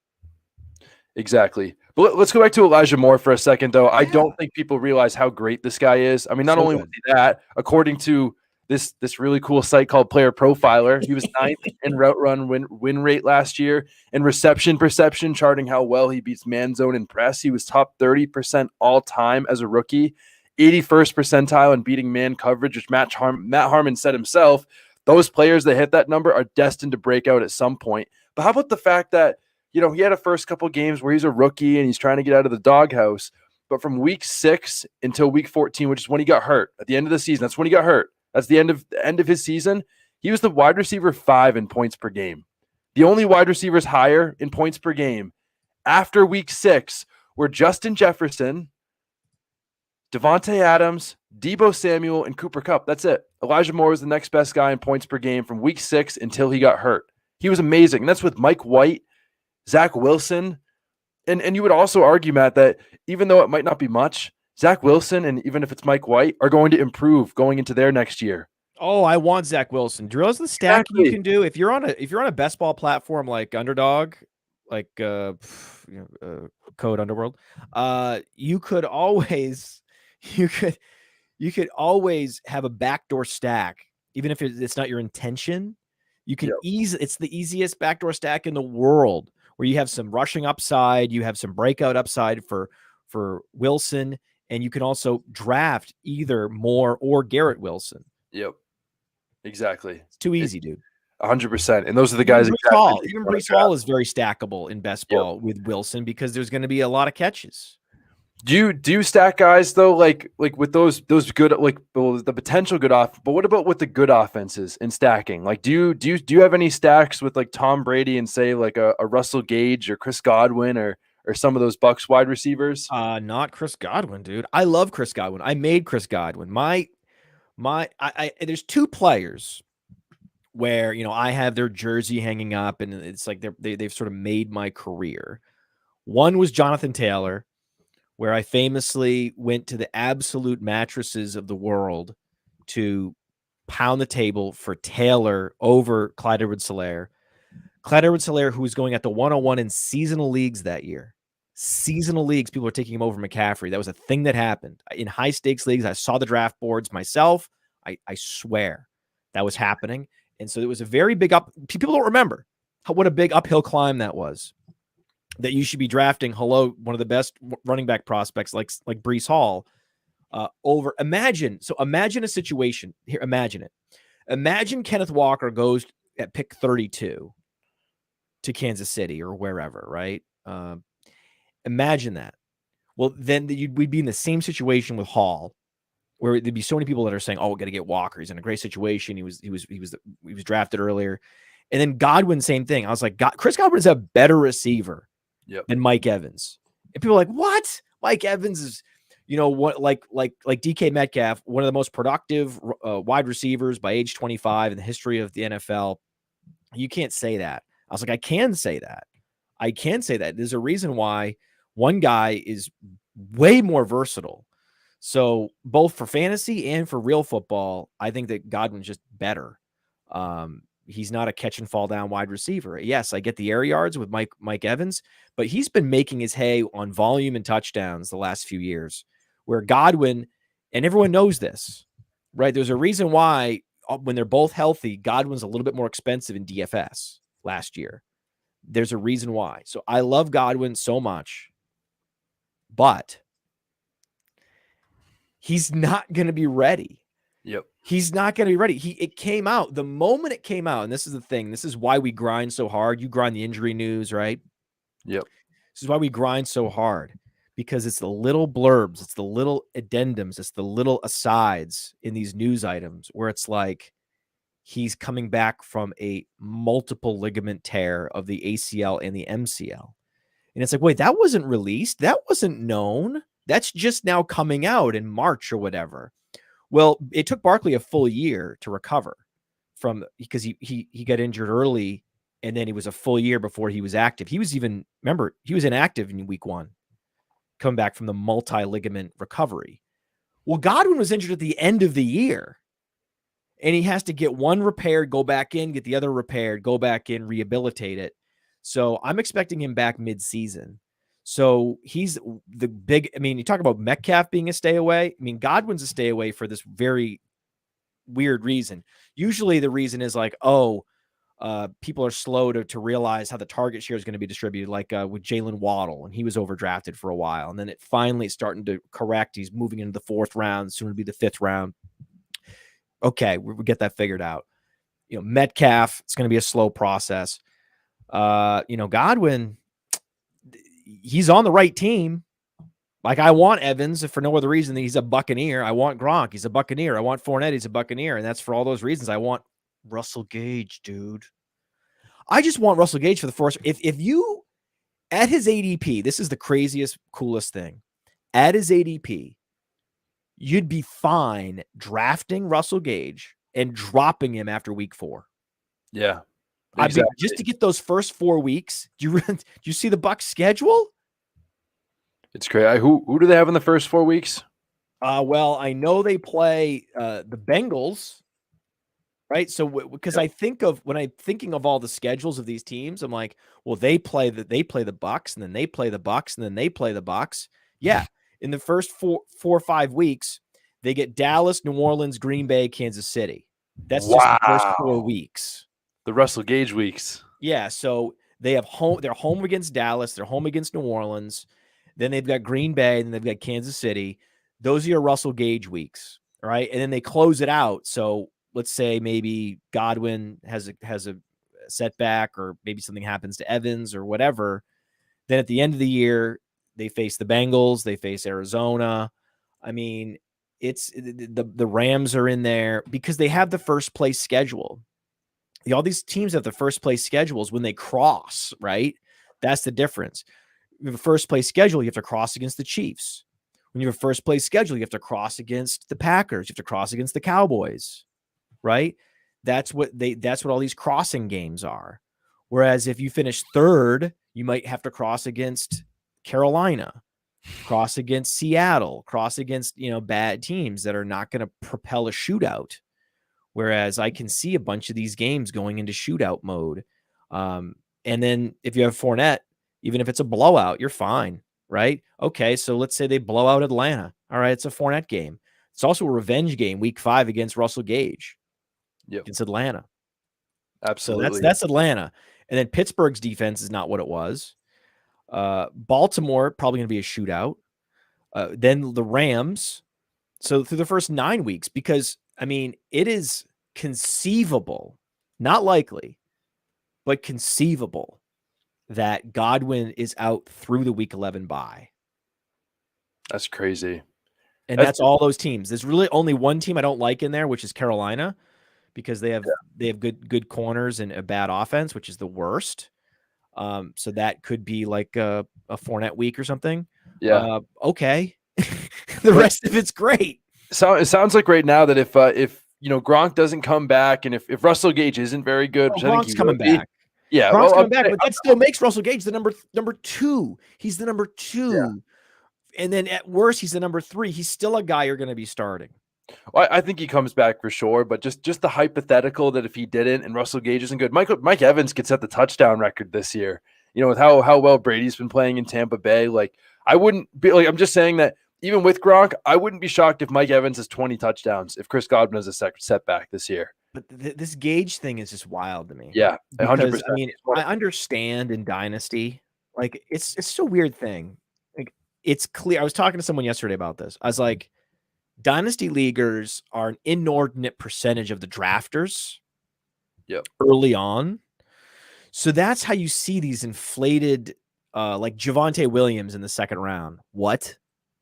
Exactly. But let's go back to Elijah Moore for a second, though. I don't think people realize how great this guy is. I mean, not only was he that, according to this really cool site called Player Profiler, he was 9th in route run win rate last year, and reception perception, charting how well he beats man zone and press. He was top 30% all time as a rookie, 81st percentile in beating man coverage, which Matt Harmon said himself. Those players that hit that number are destined to break out at some point. But how about the fact that, he had a first couple games where he's a rookie and he's trying to get out of the doghouse, but from week 6 until week 14, which is when he got hurt at the end of the season, that's when he got hurt. That's the end of his season. He was the wide receiver 5 in points per game. The only wide receivers higher in points per game after week 6 were Justin Jefferson, Devontae Adams, Deebo Samuel, and Cooper Kupp. That's it. Elijah Moore was the next best guy in points per game from week 6 until he got hurt. He was amazing. And that's with Mike White, Zach Wilson. And you would also argue, Matt, that even though it might not be much, Zach Wilson, and even if it's Mike White, are going to improve going into their next year. Oh, I want Zach Wilson. Do you realize the stacking you can do if you're on a best ball platform like Underdog, like Code Underworld? You could always have a backdoor stack, even if it's not your intention. You can it's the easiest backdoor stack in the world, where you have some rushing upside, you have some breakout upside for Wilson. And you can also draft either Moore or Garrett Wilson. Exactly. It's too easy, dude. 100%. And those are the guys. Even Breece Hall is very stackable in best ball with Wilson, because there's going to be a lot of catches. Do you stack guys though, like with those good, like the potential good off, but what about with the good offenses in stacking? Like do you have any stacks with like Tom Brady and say like a Russell Gage or Chris Godwin or some of those Bucks wide receivers? Not Chris Godwin, dude. I love Chris Godwin. I made Chris Godwin. I there's two players where, you know, I have their jersey hanging up and it's like they've sort of made my career. One was Jonathan Taylor, where I famously went to the absolute mattresses of the world to pound the table for Taylor over Clyde Edwards-Helaire. Clyde Edwards-Helaire, who was going at the 101 in seasonal leagues that year. Seasonal leagues, people were taking him over McCaffrey. That was a thing that happened. In high stakes leagues, I saw the draft boards myself. I swear that was happening. And so it was a very big up. People don't remember what a big uphill climb that was. That you should be drafting one of the best running back prospects like Brees Hall over. Imagine a situation here. Imagine it. Imagine Kenneth Walker goes at pick 32 to Kansas City or wherever, right? Imagine that. Well, then we'd be in the same situation with Hall, where there'd be so many people that are saying, "Oh, we got to get Walker. He's in a great situation. He was drafted earlier." And then Godwin, same thing. I was like, Chris Godwin's a better receiver than Mike Evans. And people are like, "What? Mike Evans is, you know, what like DK Metcalf, one of the most productive wide receivers by age 25 in the history of the NFL." You can't say that. I was like, I can say that. I can say that. There's a reason why one guy is way more versatile. So both for fantasy and for real football, I think that Godwin's just better. He's not a catch and fall down wide receiver. Yes, I get the air yards with Mike Evans, but he's been making his hay on volume and touchdowns the last few years, where Godwin, and everyone knows this, right? There's a reason why when they're both healthy, Godwin's a little bit more expensive in DFS last year. There's a reason why. So I love Godwin so much, but he's not going to be ready. Yep. He's not going to be ready. It came out the moment it came out. And this is the thing. This is why we grind so hard. You grind the injury news, right? Yep. This is why we grind so hard, because it's the little blurbs. It's the little addendums. It's the little asides in these news items where it's like, he's coming back from a multiple ligament tear of the ACL and the MCL. And it's like, wait, that wasn't released. That wasn't known. That's just now coming out in March or whatever. Well, it took Barkley a full year to recover because he got injured early, and then he was a full year before he was active. He was inactive in week 1, coming back from the multi-ligament recovery. Well, Godwin was injured at the end of the year, and he has to get one repaired, go back in, get the other repaired, go back in, rehabilitate it. So I'm expecting him back mid-season. So he's the big, I mean, you talk about Metcalf being a stay away. I mean, Godwin's a stay away for this very weird reason. Usually the reason is like, people are slow to realize how the target share is going to be distributed, like with Jalen Waddle, and he was overdrafted for a while. And then it finally is starting to correct. He's moving into the 4th round, soon to be the 5th round. Okay, we get that figured out. You know, Metcalf, it's going to be a slow process. Godwin, he's on the right team. Like, I want Evans for no other reason than he's a Buccaneer. I want Gronk, he's a Buccaneer. I want Fournette, he's a Buccaneer. And that's for all those reasons. I want Russell Gage, dude. I just want Russell Gage for the first. If you, at his ADP, this is the craziest, coolest thing. At his ADP, you'd be fine drafting Russell Gage and dropping him after week 4. Yeah. Exactly. I mean, just to get those first 4 weeks. Do you see the Bucs schedule? It's great. Who do they have in the first 4 weeks? Well, I know they play the Bengals, right? So because I think of when I'm thinking of all the schedules of these teams, I'm like, well, they play the Bucs, and then they play the Bucs, and then they play the Bucs. Yeah, in the first 4 or 5 weeks, they get Dallas, New Orleans, Green Bay, Kansas City. That's just the first 4 weeks. The Russell Gage weeks. Yeah, so they have home. They're home against Dallas. They're home against New Orleans. Then they've got Green Bay, and they've got Kansas City. Those are your Russell Gage weeks, right? And then they close it out. So let's say maybe Godwin has a setback, or maybe something happens to Evans or whatever. Then at the end of the year, They face the Bengals. They face Arizona. I mean, it's the Rams are in there because they have the first place schedule. All these teams have the first place schedules when they cross, right? That's the difference. You have a first place schedule, you have to cross against the Chiefs. When you have a first place schedule, you have to cross against the Packers. You have to cross against the Cowboys, right? That's what all these crossing games are. Whereas if you finish third, you might have to cross against Carolina, cross against Seattle, cross against, bad teams that are not going to propel a shootout. Whereas I can see a bunch of these games going into shootout mode. And then if you have Fournette, even if it's a blowout, you're fine, right? Okay, so let's say they blow out Atlanta. All right, it's a Fournette game. It's also a revenge game, week 5 against Russell Gage. Yep. Against Atlanta. Absolutely. So that's Atlanta. And then Pittsburgh's defense is not what it was. Baltimore, probably going to be a shootout. Then the Rams. So through the first 9 weeks, because, it is conceivable, not likely, but conceivable that Godwin is out through the week 11 bye. That's crazy. And that's all those teams. There's really only one team I don't like in there, which is Carolina, because they have good corners and a bad offense, which is the worst. So that could be like a Fournette week or something. Yeah. Okay. The rest of it's great. So it sounds like right now that if Gronk doesn't come back, and if Russell Gage isn't very good, which Gronk's coming back. Yeah, Gronk's coming back, but that still makes Russell Gage the number 2. He's the number 2. Yeah. And then at worst, he's the number 3. He's still a guy you're going to be starting. Well, I think he comes back for sure, but just the hypothetical that if he didn't and Russell Gage isn't good, Mike Evans could set the touchdown record this year. With how well Brady's been playing in Tampa Bay. Like, I wouldn't be like, I'm just saying that even with Gronk, I wouldn't be shocked if Mike Evans has 20 touchdowns if Chris Godwin has a setback this year. But this Gage thing is just wild to me. Yeah, 100%. I understand in Dynasty, like it's a weird thing. Like, it's clear. I was talking to someone yesterday about this. I was like, Dynasty leaguers are an inordinate percentage of the drafters. Yep. Early on. So that's how you see these inflated, like Javonte Williams in the second round. What?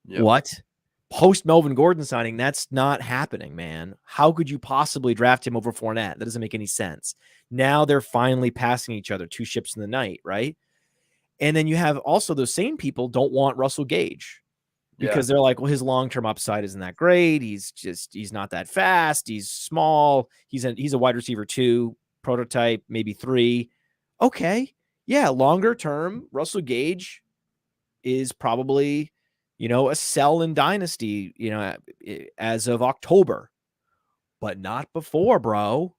Yep. What? Post Melvin Gordon signing, that's not happening, man. How could you possibly draft him over Fournette? That doesn't make any sense. Now they're finally passing each other, 2 ships in the night, right? And then you have also those same people don't want Russell Gage because they're like, well, his long-term upside isn't that great. He's not that fast. He's small. He's a wide receiver 2, prototype, maybe 3. Okay. Yeah. Longer term, Russell Gage is probably, a sell in Dynasty, as of October, but not before, bro.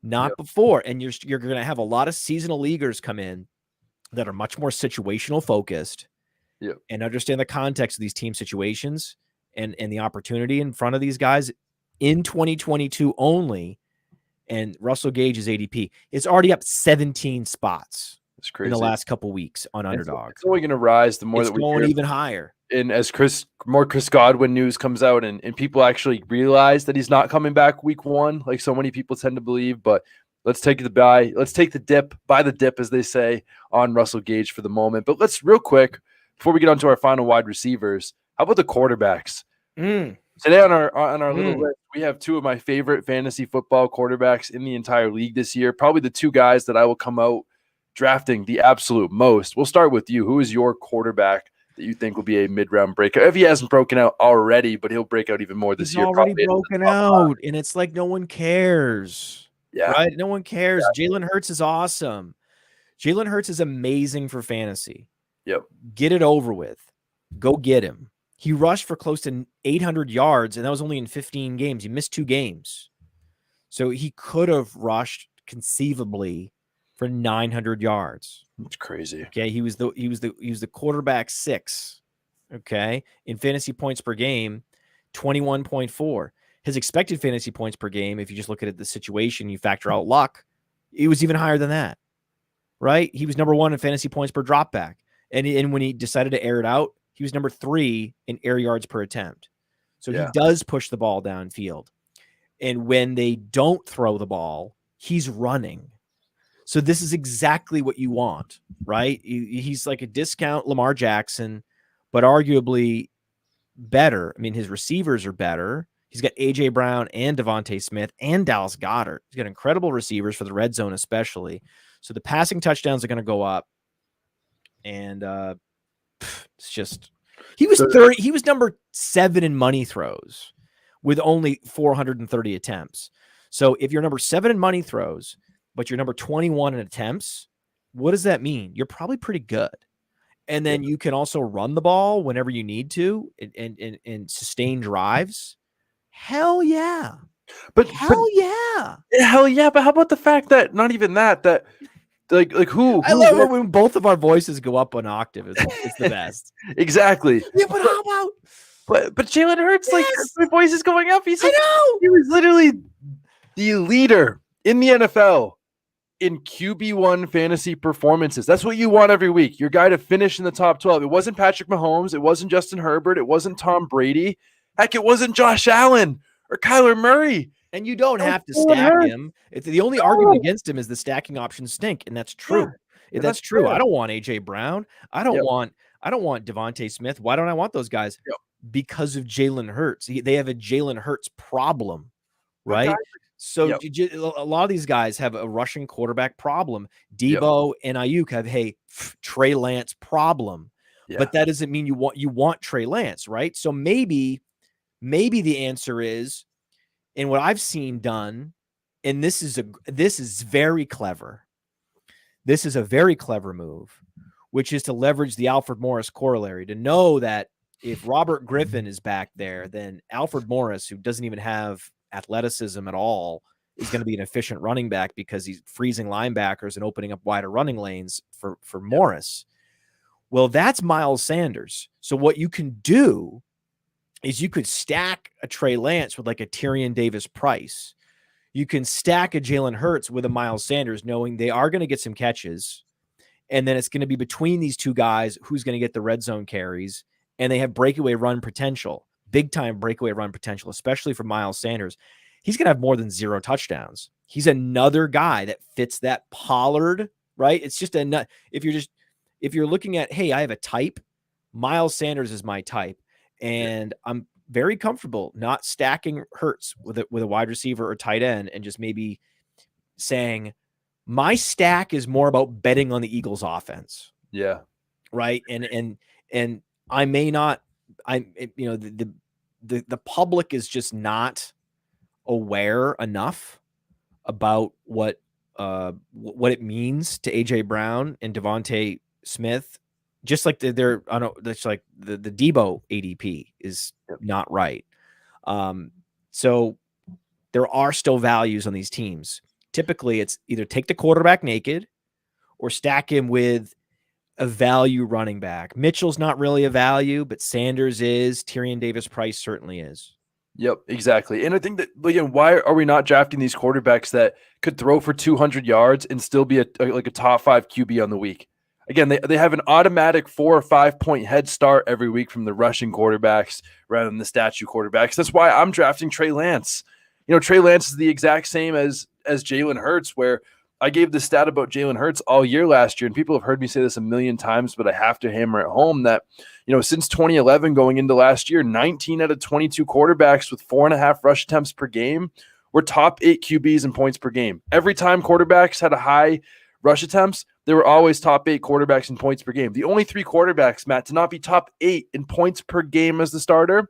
Not before. And you're going to have a lot of seasonal leaguers come in that are much more situational focused and understand the context of these team situations and the opportunity in front of these guys in 2022 only. And Russell Gage's ADP is already up 17 spots. That's crazy. In the last couple weeks on Underdog. It's only going to rise the more it's that we going hear. Even higher. And as Chris Godwin news comes out and people actually realize that he's not coming back week 1, like so many people tend to believe, but let's take the dip, buy the dip, as they say, on Russell Gage for the moment. But let's real quick, before we get on to our final wide receivers, how about the quarterbacks? Today on our little list, we have 2 of my favorite fantasy football quarterbacks in the entire league this year. Probably the 2 guys that I will come out drafting the absolute most. We'll start with you. Who is your quarterback that you think will be a mid-round breakout? If he hasn't broken out already, but he'll break out even more this year. He's already broken out, and it's like no one cares. Yeah. Right? No one cares. Yeah. Jalen Hurts is awesome. Jalen Hurts is amazing for fantasy. Yep. Get it over with. Go get him. He rushed for close to 800 yards, and that was only in 15 games. He missed 2 games. So he could have rushed conceivably for 900 yards. That's crazy. Okay, he was the quarterback 6. Okay, in fantasy points per game, 21.4. His expected fantasy points per game, if you just look at it, the situation, you factor out luck, it was even higher than that. Right? He was number 1 in fantasy points per dropback, and when he decided to air it out, he was number 3 in air yards per attempt. So he does push the ball downfield, and when they don't throw the ball, he's running. So this is exactly what you want, right? He's like a discount Lamar Jackson, but arguably better. I mean, his receivers are better. He's got A.J. Brown and Devontae Smith and Dallas Goedert. He's got incredible receivers for the red zone, especially. So the passing touchdowns are going to go up. And it's just he was number 7 in money throws with only 430 attempts. So if you're number 7 in money throws, but you're number 21 in attempts, what does that mean? You're probably pretty good. And then you can also run the ball whenever you need to and sustain drives. Hell yeah. But hell yeah. But how about the fact that not even that like who I love it when both of our voices go up an octave. It's the best. Exactly. Yeah, but how about but Jalen Hurts, like my voice is going up. He was literally the leader in the NFL in QB1 fantasy performances. That's what you want every week. Your guy to finish in the top 12. It wasn't Patrick Mahomes. It wasn't Justin Herbert. It wasn't Tom Brady. Heck, it wasn't Josh Allen or Kyler Murray. And you don't have to stack him. The only argument against him is the stacking options stink, and that's true. Yeah, that's true. Fair. I don't want A.J. Brown. I don't want Devontae Smith. Why don't I want those guys? Because of Jalen Hurts. They have a Jalen Hurts problem, right? So a lot of these guys have a rushing quarterback problem. Debo and Ayuk have a Trey Lance problem. But that doesn't mean you want Trey Lance, right? So maybe the answer is, and what I've seen done, and this is very clever. This is a very clever move, which is to leverage the Alfred Morris corollary, to know that if Robert Griffin is back there, then Alfred Morris, who doesn't even have athleticism at all, is going to be an efficient running back because he's freezing linebackers and opening up wider running lanes for Morris. Well, that's Miles Sanders. So what you can do is you could stack a Trey Lance with like a Tyrion Davis-Price. You can stack a Jalen Hurts with a Miles Sanders, knowing they are going to get some catches. And then it's going to be between these two guys who's going to get the red zone carries. And they have breakaway run potential, big time breakaway run potential, especially for Miles Sanders. He's going to have more than 0 touchdowns. He's another guy that fits that Pollard, right? It's just if you're looking at, hey, I have a type, Miles Sanders is my type. And I'm very comfortable not stacking Hurts with a wide receiver or tight end, and just maybe saying my stack is more about betting on the Eagles offense. Yeah. Right. And I may not, the public is just not aware enough about what it means to A.J. Brown and Devontae Smith. Just like that's like the Debo ADP is not right. So there are still values on these teams. Typically, it's either take the quarterback naked or stack him with a value running back. Mitchell's not really a value, but Sanders is. Tyrion Davis-Price certainly is. Yep, exactly. And I think that, again, why are we not drafting these quarterbacks that could throw for 200 yards and still be a top 5 QB on the week? Again, they have an automatic 4 or 5 point head start every week from the rushing quarterbacks rather than the statue quarterbacks. That's why I'm drafting Trey Lance. Trey Lance is the exact same as Jalen Hurts, where I gave the stat about Jalen Hurts all year last year, and people have heard me say this a million times, but I have to hammer it home that, since 2011 going into last year, 19 out of 22 quarterbacks with 4.5 rush attempts per game were top 8 QBs in points per game. Every time quarterbacks had a high rush attempts, they were always top 8 quarterbacks in points per game. The only 3 quarterbacks, Matt, to not be top 8 in points per game as the starter,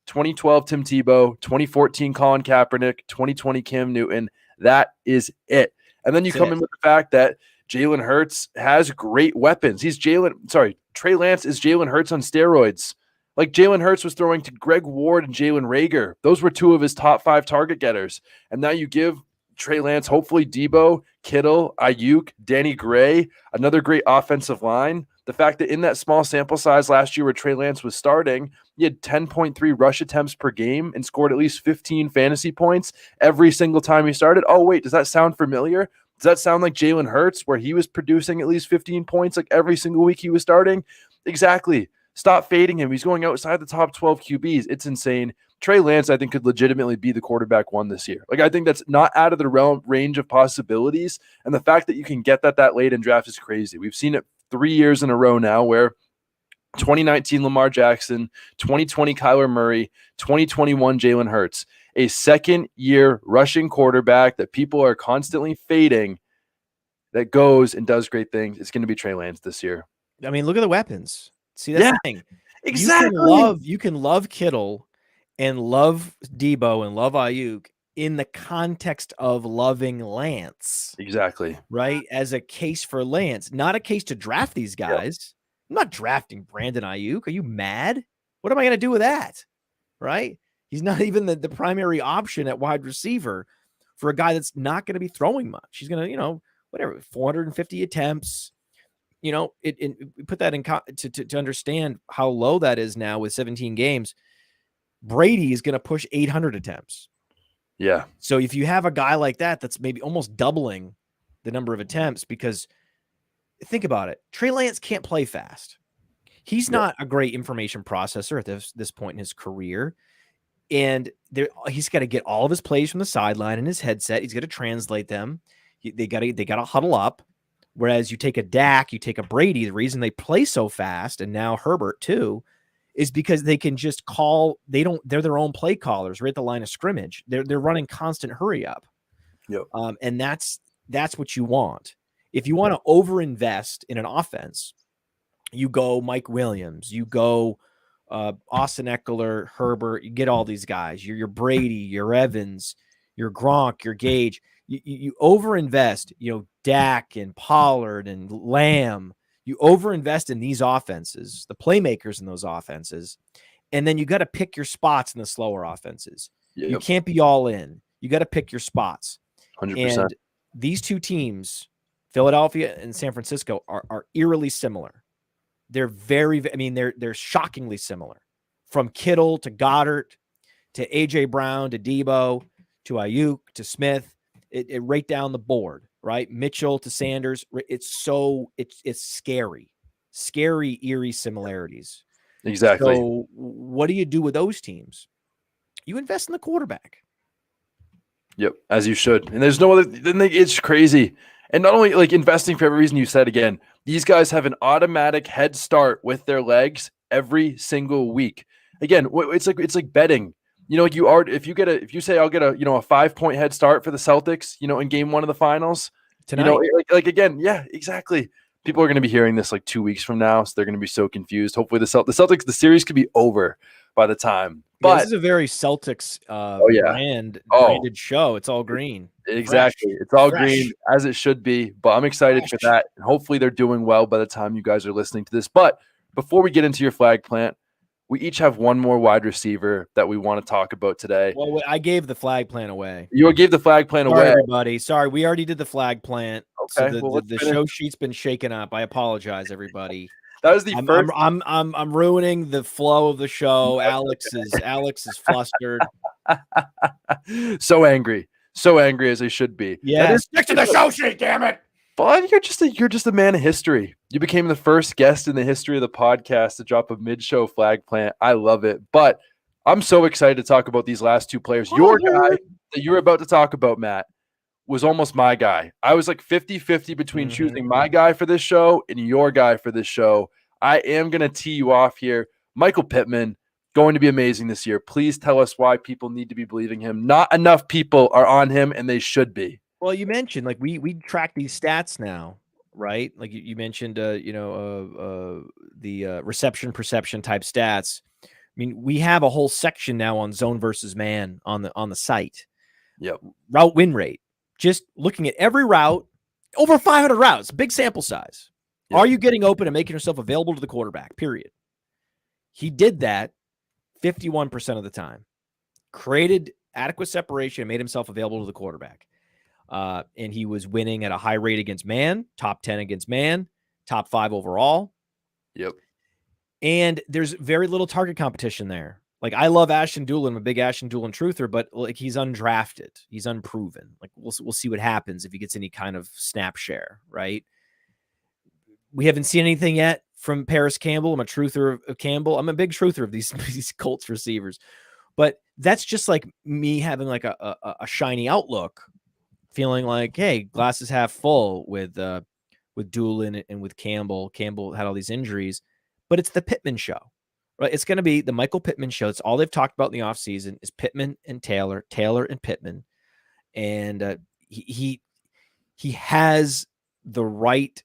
2012 Tim Tebow, 2014 Colin Kaepernick, 2020 Cam Newton. That is it. And then you come in with the fact that Jalen Hurts has great weapons. Trey Lance is Jalen Hurts on steroids. Like Jalen Hurts was throwing to Greg Ward and Jalen Reagor. Those were 2 of his top 5 target getters. And now you give Trey Lance, hopefully Debo, Kittle, Ayuk, Danny Gray, another great offensive line. The fact that in that small sample size last year where Trey Lance was starting, he had 10.3 rush attempts per game and scored at least 15 fantasy points every single time he started. Oh, wait, does that sound familiar? Does that sound like Jalen Hurts, where he was producing at least 15 points like every single week he was starting? Exactly. Stop fading him. He's going outside the top 12 QBs. It's insane. Trey Lance, I think, could legitimately be the quarterback 1 this year. Like, I think that's not out of the range of possibilities. And the fact that you can get that late in draft is crazy. We've seen it 3 years in a row now where 2019 Lamar Jackson, 2020 Kyler Murray, 2021 Jalen Hurts. A second-year rushing quarterback that people are constantly fading that goes and does great things. It's going to be Trey Lance this year. I mean, look at the weapons. See, that's the thing. Exactly. You can love Kittle and love Debo and love Ayuk in the context of loving Lance. Exactly. Right? As a case for Lance, not a case to draft these guys. Yep. I'm not drafting Brandon Ayuk. Are you mad? What am I going to do with that? Right? He's not even the primary option at wide receiver for a guy that's not going to be throwing much. He's going to, whatever, 450 attempts. Put that in to understand how low that is now with 17 games. Brady is going to push 800 attempts. Yeah. So if you have a guy like that, that's maybe almost doubling the number of attempts, because think about it. Trey Lance can't play fast. He's not a great information processor at this point in his career. And he's got to get all of his plays from the sideline in his headset. He's got to translate them. They got to huddle up. Whereas you take a Dak, you take a Brady, the reason they play so fast, and now Herbert too, is because they can just call. They're their own play callers right at the line of scrimmage. They're running constant hurry up. Yep. And that's what you want. If you want to overinvest in an offense, you go Mike Williams, you go Austin Eckler, Herbert, you get all these guys. Your Brady, your Evans, your Gronk, your Gage. You overinvest, Dak and Pollard and Lamb. You overinvest in these offenses, the playmakers in those offenses, and then you got to pick your spots in the slower offenses. Yep. You can't be all in. You got to pick your spots. 100%. And these two teams, Philadelphia and San Francisco, are eerily similar. They're they're shockingly similar. From Kittle to Goddard to AJ Brown to Debo to Ayuk to Smith, it right down the board, right? Mitchell to Sanders. It's scary, eerie similarities. Exactly. So what do you do with those teams? You invest in the quarterback. Yep, as you should. And there's no other. It's crazy. And not only investing for every reason you said again, these guys have an automatic head start with their legs every single week. Again, it's like betting. If you say I'll get a 5-point head start for the Celtics, in game 1 of the finals tonight. Again, yeah, exactly. People are going to be hearing this 2 weeks from now, so they're going to be so confused. Hopefully the Celtics, the series could be over by the time. But this is a very Celtics branded show. It's all green. Exactly. Fresh. It's all green as it should be, but I'm excited for that. And hopefully they're doing well by the time you guys are listening to this. But before we get into your flag plant, we each have one more wide receiver that we want to talk about today. Well, I gave the flag plant away. You gave the flag plant away. Everybody. Sorry, we already did the flag plant. Okay. So the show sheet's been shaken up. I apologize, everybody. That was the first. I'm ruining the flow of the show. Alex is flustered. So angry as they should be. Yeah, stick to the show sheet, damn it. But you're just a man of history. You became the first guest in the history of the podcast to drop a mid-show flag plant. I love it. But I'm so excited to talk about these last two players. Your guy that you're about to talk about, Matt, was almost my guy. I was 50-50 between choosing my guy for this show and your guy for this show. I am going to tee you off here. Michael Pittman, going to be amazing this year. Please tell us why people need to be believing him. Not enough people are on him, and they should be. Well, you mentioned we track these stats now, right? Like you mentioned, the reception perception type stats. I mean, we have a whole section now on zone versus man on the site. Yep. Route win rate. Just looking at every route, over 500 routes, big sample size. Yep. Are you getting open and making yourself available to the quarterback? Period. He did that 51% of the time. Created adequate separation and made himself available to the quarterback. And he was winning at a high rate against man, top 10 against man, top 5 overall. Yep. And there's very little target competition there. I love Ashton Dulin. I'm a big Ashton Dulin truther, but he's undrafted. He's unproven. We'll see what happens if he gets any kind of snap share, right? We haven't seen anything yet from Paris Campbell. I'm a truther of Campbell. I'm a big truther of these Colts receivers. But that's just me having a shiny outlook, feeling hey, glass is half full with Doolin and with Campbell. Campbell had all these injuries, but it's the Pittman show, right? It's going to be the Michael Pittman show. It's all they've talked about in the offseason is Pittman and Taylor and Pittman. And he has the right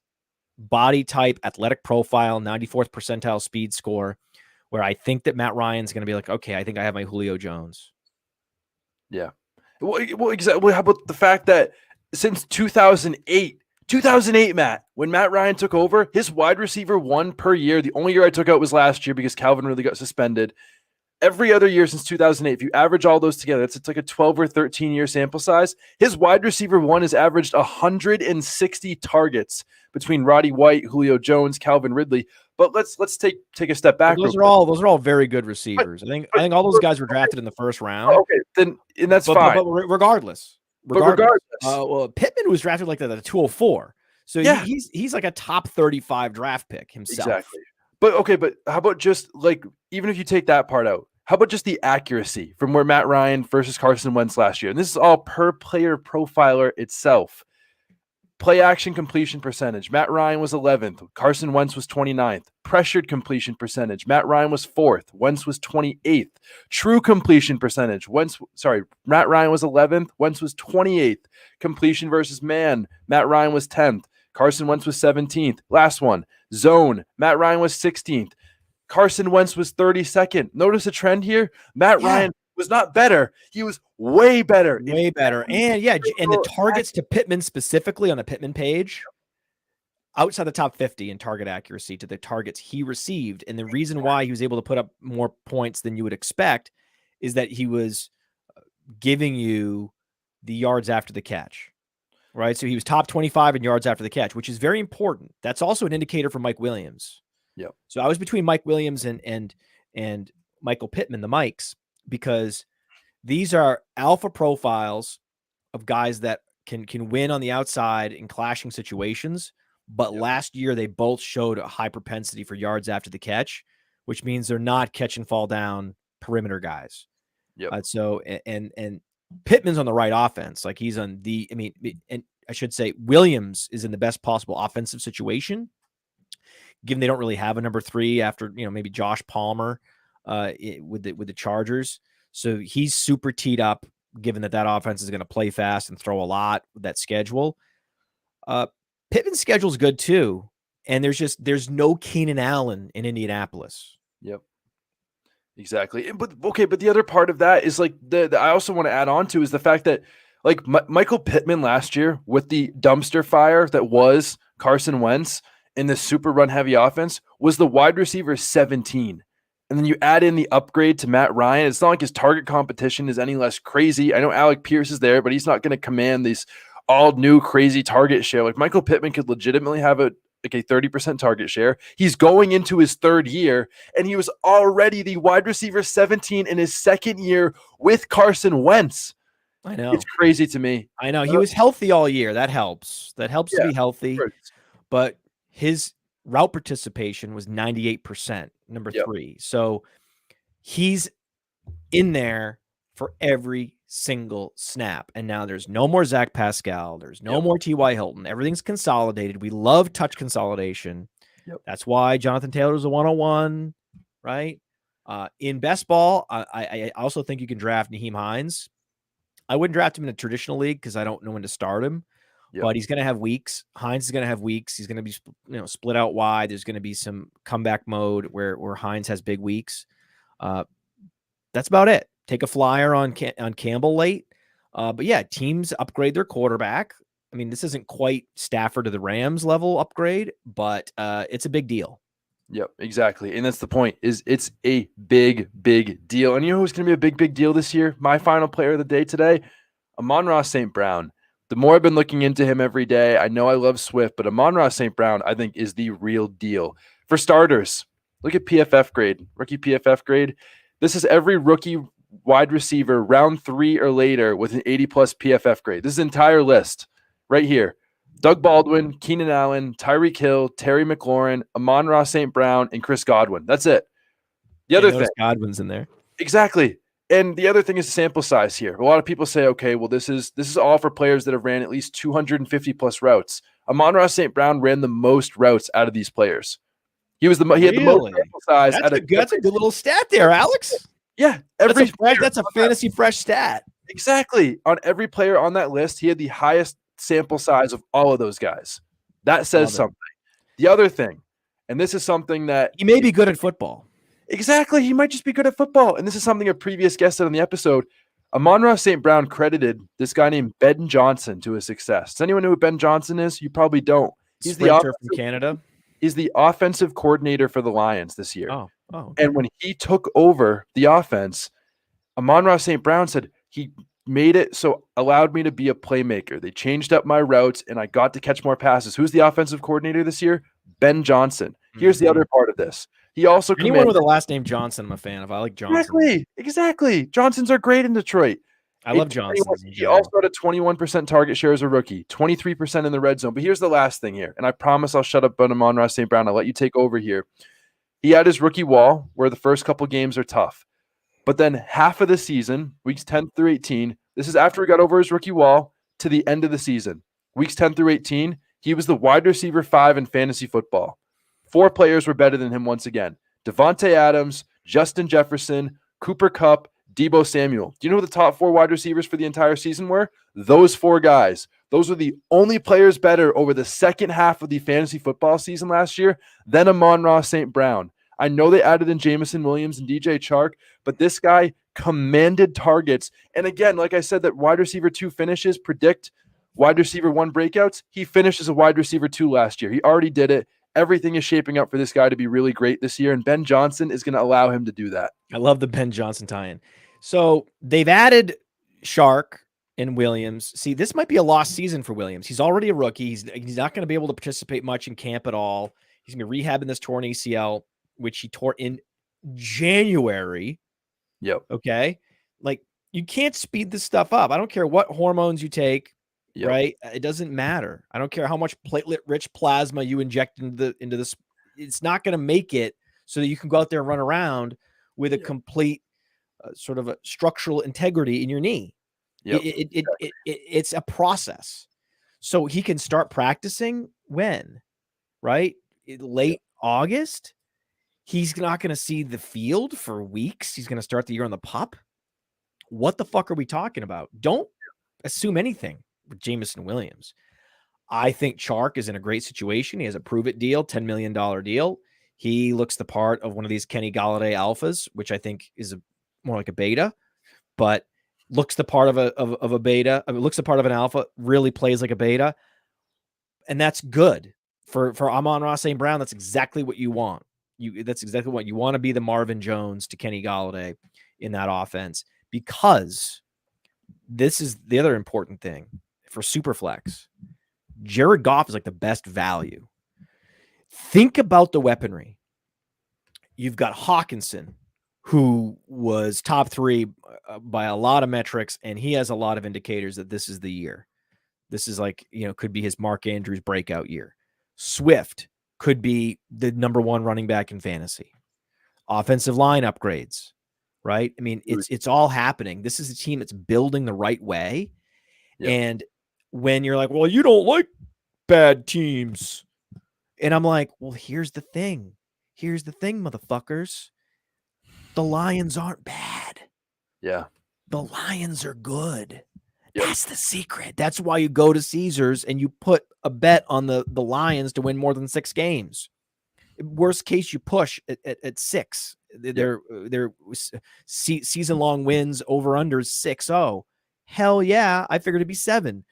body type, athletic profile, 94th percentile speed score, where I think that Matt Ryan's going to be like, okay, I think I have my Julio Jones. Yeah. Well, exactly. How about the fact that since 2008, Matt, when Matt Ryan took over, his wide receiver 1 per year. The only year I took out was last year because Calvin really got suspended. Every other year since 2008, if you average all those together, it's like a 12 or 13 year sample size. His wide receiver 1 has averaged 160 targets between Roddy White, Julio Jones, Calvin Ridley. But let's take a step back. Those are all very good receivers. I think all those guys were drafted in the first round. Okay, then and that's fine. But regardless. Well, Pittman was drafted like the 204. So yeah, he's like a top 35 draft pick himself. Exactly. But how about just like, even if you take that part out, how about just the accuracy from where Matt Ryan versus Carson Wentz last year? And this is all per player profiler itself. Play action completion percentage. Matt Ryan was 11th. Carson Wentz was 29th. Pressured completion percentage. Matt Ryan was 4th. Wentz was 28th. True completion percentage. Matt Ryan was 11th. Wentz was 28th. Completion versus man. Matt Ryan was 10th. Carson Wentz was 17th. Last one. Zone. Matt Ryan was 16th. Carson Wentz was 32nd. Notice a trend here. Matt Ryan was not better. He was way better. Way better. And the targets to Pittman specifically on the Pittman page, outside the top 50 in target accuracy to the targets he received. And the reason why he was able to put up more points than you would expect is that he was giving you the yards after the catch, right? So he was top 25 in yards after the catch, which is very important. That's also an indicator for Mike Williams. Yep. So I was between Mike Williams and Michael Pittman, the Mikes, because these are alpha profiles of guys that can win on the outside in clashing situations. But last year they both showed a high propensity for yards after the catch, which means they're not catch and fall down perimeter guys. Yep. So Pittman's on the right offense. Like he's on and I should say Williams is in the best possible offensive situation, given they don't really have a number 3 after, maybe Josh Palmer with the Chargers. So he's super teed up, given that offense is going to play fast and throw a lot with that schedule. Pittman's schedule is good too. And there's no Keenan Allen in Indianapolis. Yep. Exactly. But the other part of that is like I also want to add on to is the fact that like Michael Pittman last year with the dumpster fire that was Carson Wentz in the super run heavy offense was the wide receiver 17. And then you add in the upgrade to Matt Ryan. It's not like his target competition is any less crazy. I know Alec Pierce is there, but he's not going to command these all new crazy target share. Like Michael Pittman could legitimately have a 30% target share. He's going into his 3rd year, and he was already the wide receiver 17 in his 2nd year with Carson Wentz. I know. It's crazy to me. I know. He was healthy all year. That helps. That helps to be healthy. Sure. But his route participation was 98%, number 3. So he's in there for every single snap. And now there's no more Zach Pascal. There's no more T.Y. Hilton. Everything's consolidated. We love touch consolidation. That's why Jonathan Taylor is a 101, right? In best ball, I also think you can draft Nyheim Hines. I wouldn't draft him in a traditional league because I don't know when to start him. But he's going to have weeks. Hines is going to have weeks. He's going to be split out wide. There's going to be some comeback mode where Hines has big weeks. That's about it. Take a flyer on Campbell late. But yeah, teams upgrade their quarterback. I mean, this isn't quite Stafford to the Rams level upgrade, but it's a big deal. Yep, exactly. And that's the point, is it's a big, big deal. And you know who's going to be a big, big deal this year? My final player of the day today, Amon-Ra St. Brown. The more I've been looking into him every day, I know I love Swift, but Amon-Ra St. Brown, I think, is the real deal. For starters, look at PFF grade, rookie PFF grade. This is every rookie wide receiver round 3 or later with an 80-plus PFF grade. This is the entire list right here. Doug Baldwin, Keenan Allen, Tyreek Hill, Terry McLaurin, Amon-Ra St. Brown, and Chris Godwin. That's it. The other thing. Godwin's in there. Exactly. And the other thing is sample size here. A lot of people say, okay, well, this is all for players that have ran at least 250 plus routes. Amon-Ra St. Brown ran the most routes out of these players. He had the most sample size. That's a good little stat there, Alex. Yeah, that's a fantasy fresh stat. Exactly. On every player on that list, he had the highest sample size of all of those guys. That says something. The other thing, and this is something that he may be good at football. Exactly. He might just be good at football. And this is something a previous guest said on the episode. Amon-Ra St. Brown credited this guy named Ben Johnson to his success. Does anyone know who Ben Johnson is? You probably don't. He's from Canada. He's the offensive coordinator for the Lions this year. Oh. And when he took over the offense, Amon-Ra St. Brown said he made it so allowed me to be a playmaker. They changed up my routes and I got to catch more passes. Who's the offensive coordinator this year? Ben Johnson. Here's the other part of this. He also anyone with the last name Johnson, I'm a fan of. I like Johnson. Exactly. Johnsons are great in Detroit. I love Johnson. He also had a 21% target share as a rookie, 23% in the red zone. But here's the last thing here, and I promise I'll shut up on Amon-Ra St. Brown. I'll let you take over here. He had his rookie wall where the first couple games are tough. But then half of the season, weeks 10 through 18, this is after he got over his rookie wall to the end of the season. Weeks 10 through 18, he was the wide receiver 5 in fantasy football. 4 players were better than him once again. Devontae Adams, Justin Jefferson, Cooper Kupp, Deebo Samuel. Do you know who the top 4 wide receivers for the entire season were? Those 4 guys. Those were the only players better over the second half of the fantasy football season last year than Amon-Ra St. Brown. I know they added in Jameson Williams and DJ Chark, but this guy commanded targets. And again, like I said, that wide receiver 2 finishes predict wide receiver 1 breakouts. He finished as a wide receiver 2 last year. He already did it. Everything is shaping up for this guy to be really great this year, and Ben Johnson is going to allow him to do that. I love the Ben Johnson tie-in. So they've added Chark and Williams. See, this might be a lost season for Williams. He's already a rookie. He's not going to be able to participate much in camp at all. He's going to be rehabbing this torn ACL, which he tore in January. Yep. Okay. Like, you can't speed this stuff up. I don't care what hormones you take. Yep. Right. It doesn't matter. I don't care how much platelet rich plasma you inject into this. It's not going to make it so that you can go out there and run around with a complete sort of a structural integrity in your knee. Yep. It's a process. So he can start practicing when, right? Late August. He's not going to see the field for weeks. He's going to start the year on the pup. What the fuck are we talking about? Don't assume anything with Jameson Williams. I think Chark is in a great situation. He has a prove-it deal, $10 million deal. He looks the part of one of these Kenny Golladay alphas, which I think is more like a beta, but looks the part of a beta. I mean, looks the part of an alpha, really plays like a beta. And that's good for Amon-Ra St. Brown. That's exactly what you want. That's exactly what you want to be, the Marvin Jones to Kenny Golladay in that offense, because this is the other important thing for Superflex. Jared Goff is like the best value. Think about the weaponry. You've got Hawkinson, who was top 3 by a lot of metrics, and he has a lot of indicators that this is the year. This is like, could be his Mark Andrews breakout year. Swift could be the number 1 running back in fantasy. Offensive line upgrades, right? I mean, it's all happening. This is a team that's building the right way. Yep. And when you're like, well, you don't like bad teams. And I'm like, well, here's the thing. Here's the thing, motherfuckers. The Lions aren't bad. Yeah. The Lions are good. Yep. That's the secret. That's why you go to Caesars and you put a bet on the Lions to win more than 6 games. Worst case, you push at 6. Yep. Their season-long wins over under 6-0. Hell yeah, I figured it'd be 7.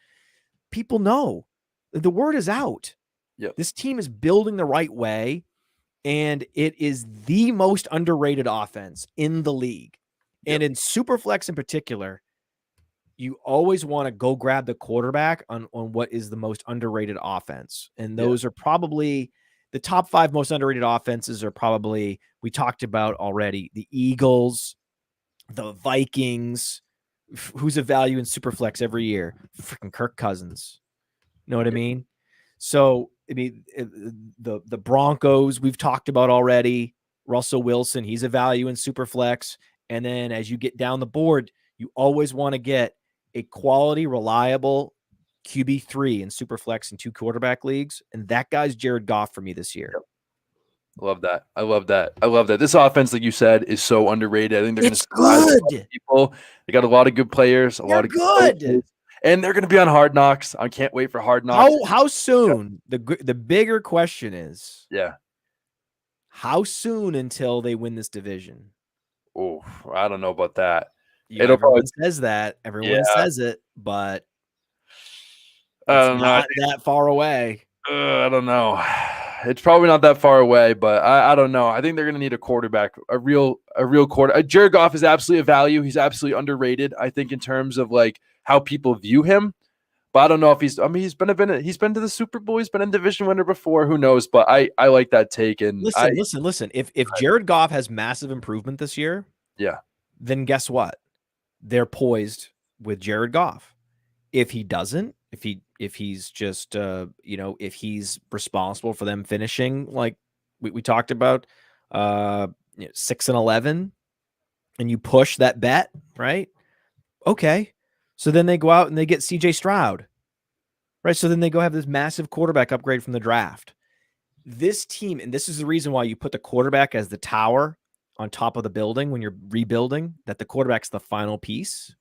People know. The word is out. Yep. This team is building the right way, and it is the most underrated offense in the league. Yep. And in Superflex in particular, you always want to go grab the quarterback on what is the most underrated offense. And those are probably the top 5 most underrated offenses are probably, we talked about already, the Eagles, the Vikings. Who's a value in Superflex every year? Freaking Kirk Cousins. Know what I mean? So, I mean, the Broncos we've talked about already. Russell Wilson, he's a value in Superflex. And then as you get down the board, you always want to get a quality, reliable QB3 in Superflex in 2 quarterback leagues. And that guy's Jared Goff for me this year. Love that. I love that. I love that. This offense, like you said, is so underrated. I think they're going to surprise a lot of people. They got a lot of good players, a lot of good coaches, and they're going to be on Hard Knocks. I can't wait for Hard Knocks. How soon? The bigger question is, how soon until they win this division? Oh, I don't know about that. Everyone says that. Everyone says it, but it's not that far away. I don't know. It's probably not that far away, but I don't know. I think they're going to need a quarterback, a real quarter. Jared Goff is absolutely a value. He's absolutely underrated, I think, in terms of like how people view him. But I don't know if he's been to the Super Bowl. He's been a division winner before. Who knows? But I like that take. And listen. If Jared Goff has massive improvement this year, then guess what? They're poised with Jared Goff. If he doesn't, if he's just if he's responsible for them finishing like we talked about 6-11, and you push that bet, right? Okay. So then they go out and they get CJ Stroud, right? So then they go have this massive quarterback upgrade from the draft. This team, and this is the reason why you put the quarterback as the tower on top of the building when you're rebuilding, that the quarterback's the final piece.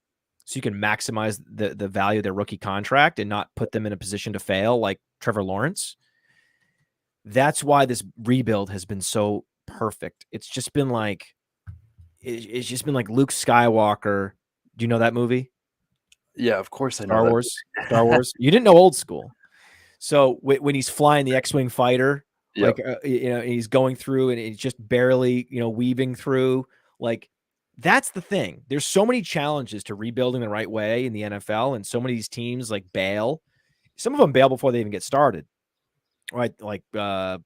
So you can maximize the value of their rookie contract and not put them in a position to fail like Trevor Lawrence. That's why this rebuild has been so perfect. It's just been like Luke Skywalker. Do you know that movie? Yeah, of course I know. Star Wars. You didn't know old school. So when he's flying the X-Wing fighter, he's going through and he's just barely, weaving through. Like, that's the thing. There's so many challenges to rebuilding the right way in the NFL, and so many of these teams like bail. Some of them bail before they even get started, right? Like, where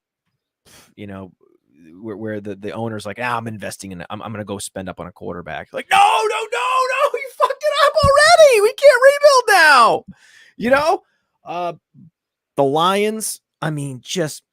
the owner's like, I'm investing in it. I'm going to go spend up on a quarterback. Like, no, you fucked it up already. We can't rebuild now. The Lions, just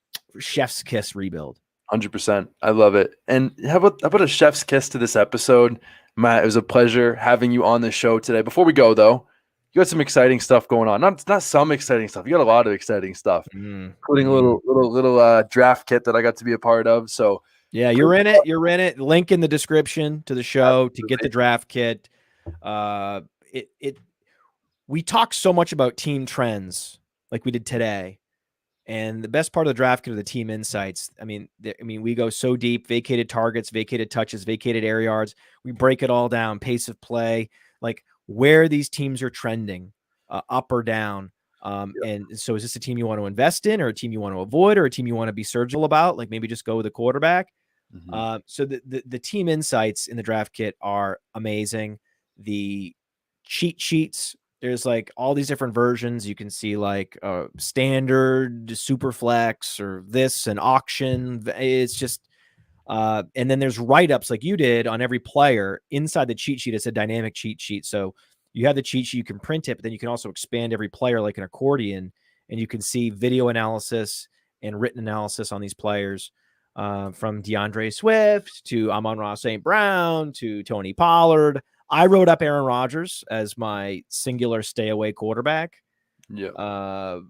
chef's kiss rebuild. 100%. I love it. And how about a chef's kiss to this episode? Matt, it was a pleasure having you on the show today. Before we go, though, you got some exciting stuff going on. Not some exciting stuff. You got a lot of exciting stuff, including a little draft kit that I got to be a part of. So yeah, you're in it. Link in the description to the show to get the draft kit. We talk so much about team trends like we did today. And the best part of the draft kit are the team insights. We go so deep: vacated targets, vacated touches, vacated air yards. We break it all down: pace of play, like where these teams are trending, up or down. And so, is this a team you want to invest in, or a team you want to avoid, or a team you want to be surgical about? Like maybe just go with the quarterback. So the team insights in the draft kit are amazing. The cheat sheets. There's like all these different versions. You can see like standard, super flex, or this and auction. It's just, and then there's write-ups like you did on every player inside the cheat sheet. It's a dynamic cheat sheet. So you have the cheat sheet, you can print it, but then you can also expand every player like an accordion, and you can see video analysis and written analysis on these players, from DeAndre Swift to Amon-Ra St. Brown to Tony Pollard. I wrote up Aaron Rodgers as my singular stay away quarterback. Because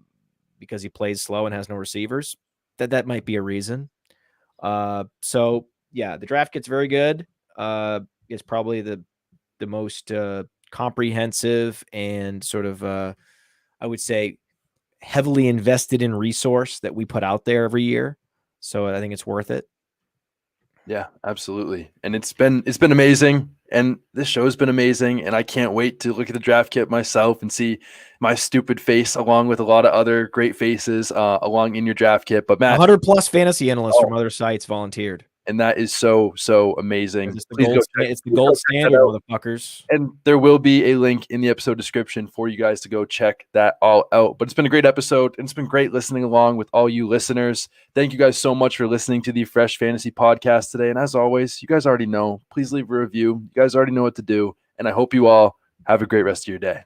he plays slow and has no receivers. That might be a reason. So yeah, the draft kit's very good. It's probably the most comprehensive and sort of I would say heavily invested in resource that we put out there every year. So I think it's worth it. Yeah, absolutely. And it's been amazing. And this show's been amazing. And I can't wait to look at the draft kit myself and see my stupid face along with a lot of other great faces along in your draft kit. But Matt, 100+ fantasy analysts from other sites volunteered. And that is so amazing. It's the gold standard, motherfuckers. And there will be a link in the episode description for you guys to go check that all out. But it's been a great episode, and it's been great listening along with all you listeners. Thank you guys so much for listening to the Fresh Fantasy Podcast today. And as always, you guys already know, please leave a review. You guys already know what to do. And I hope you all have a great rest of your day.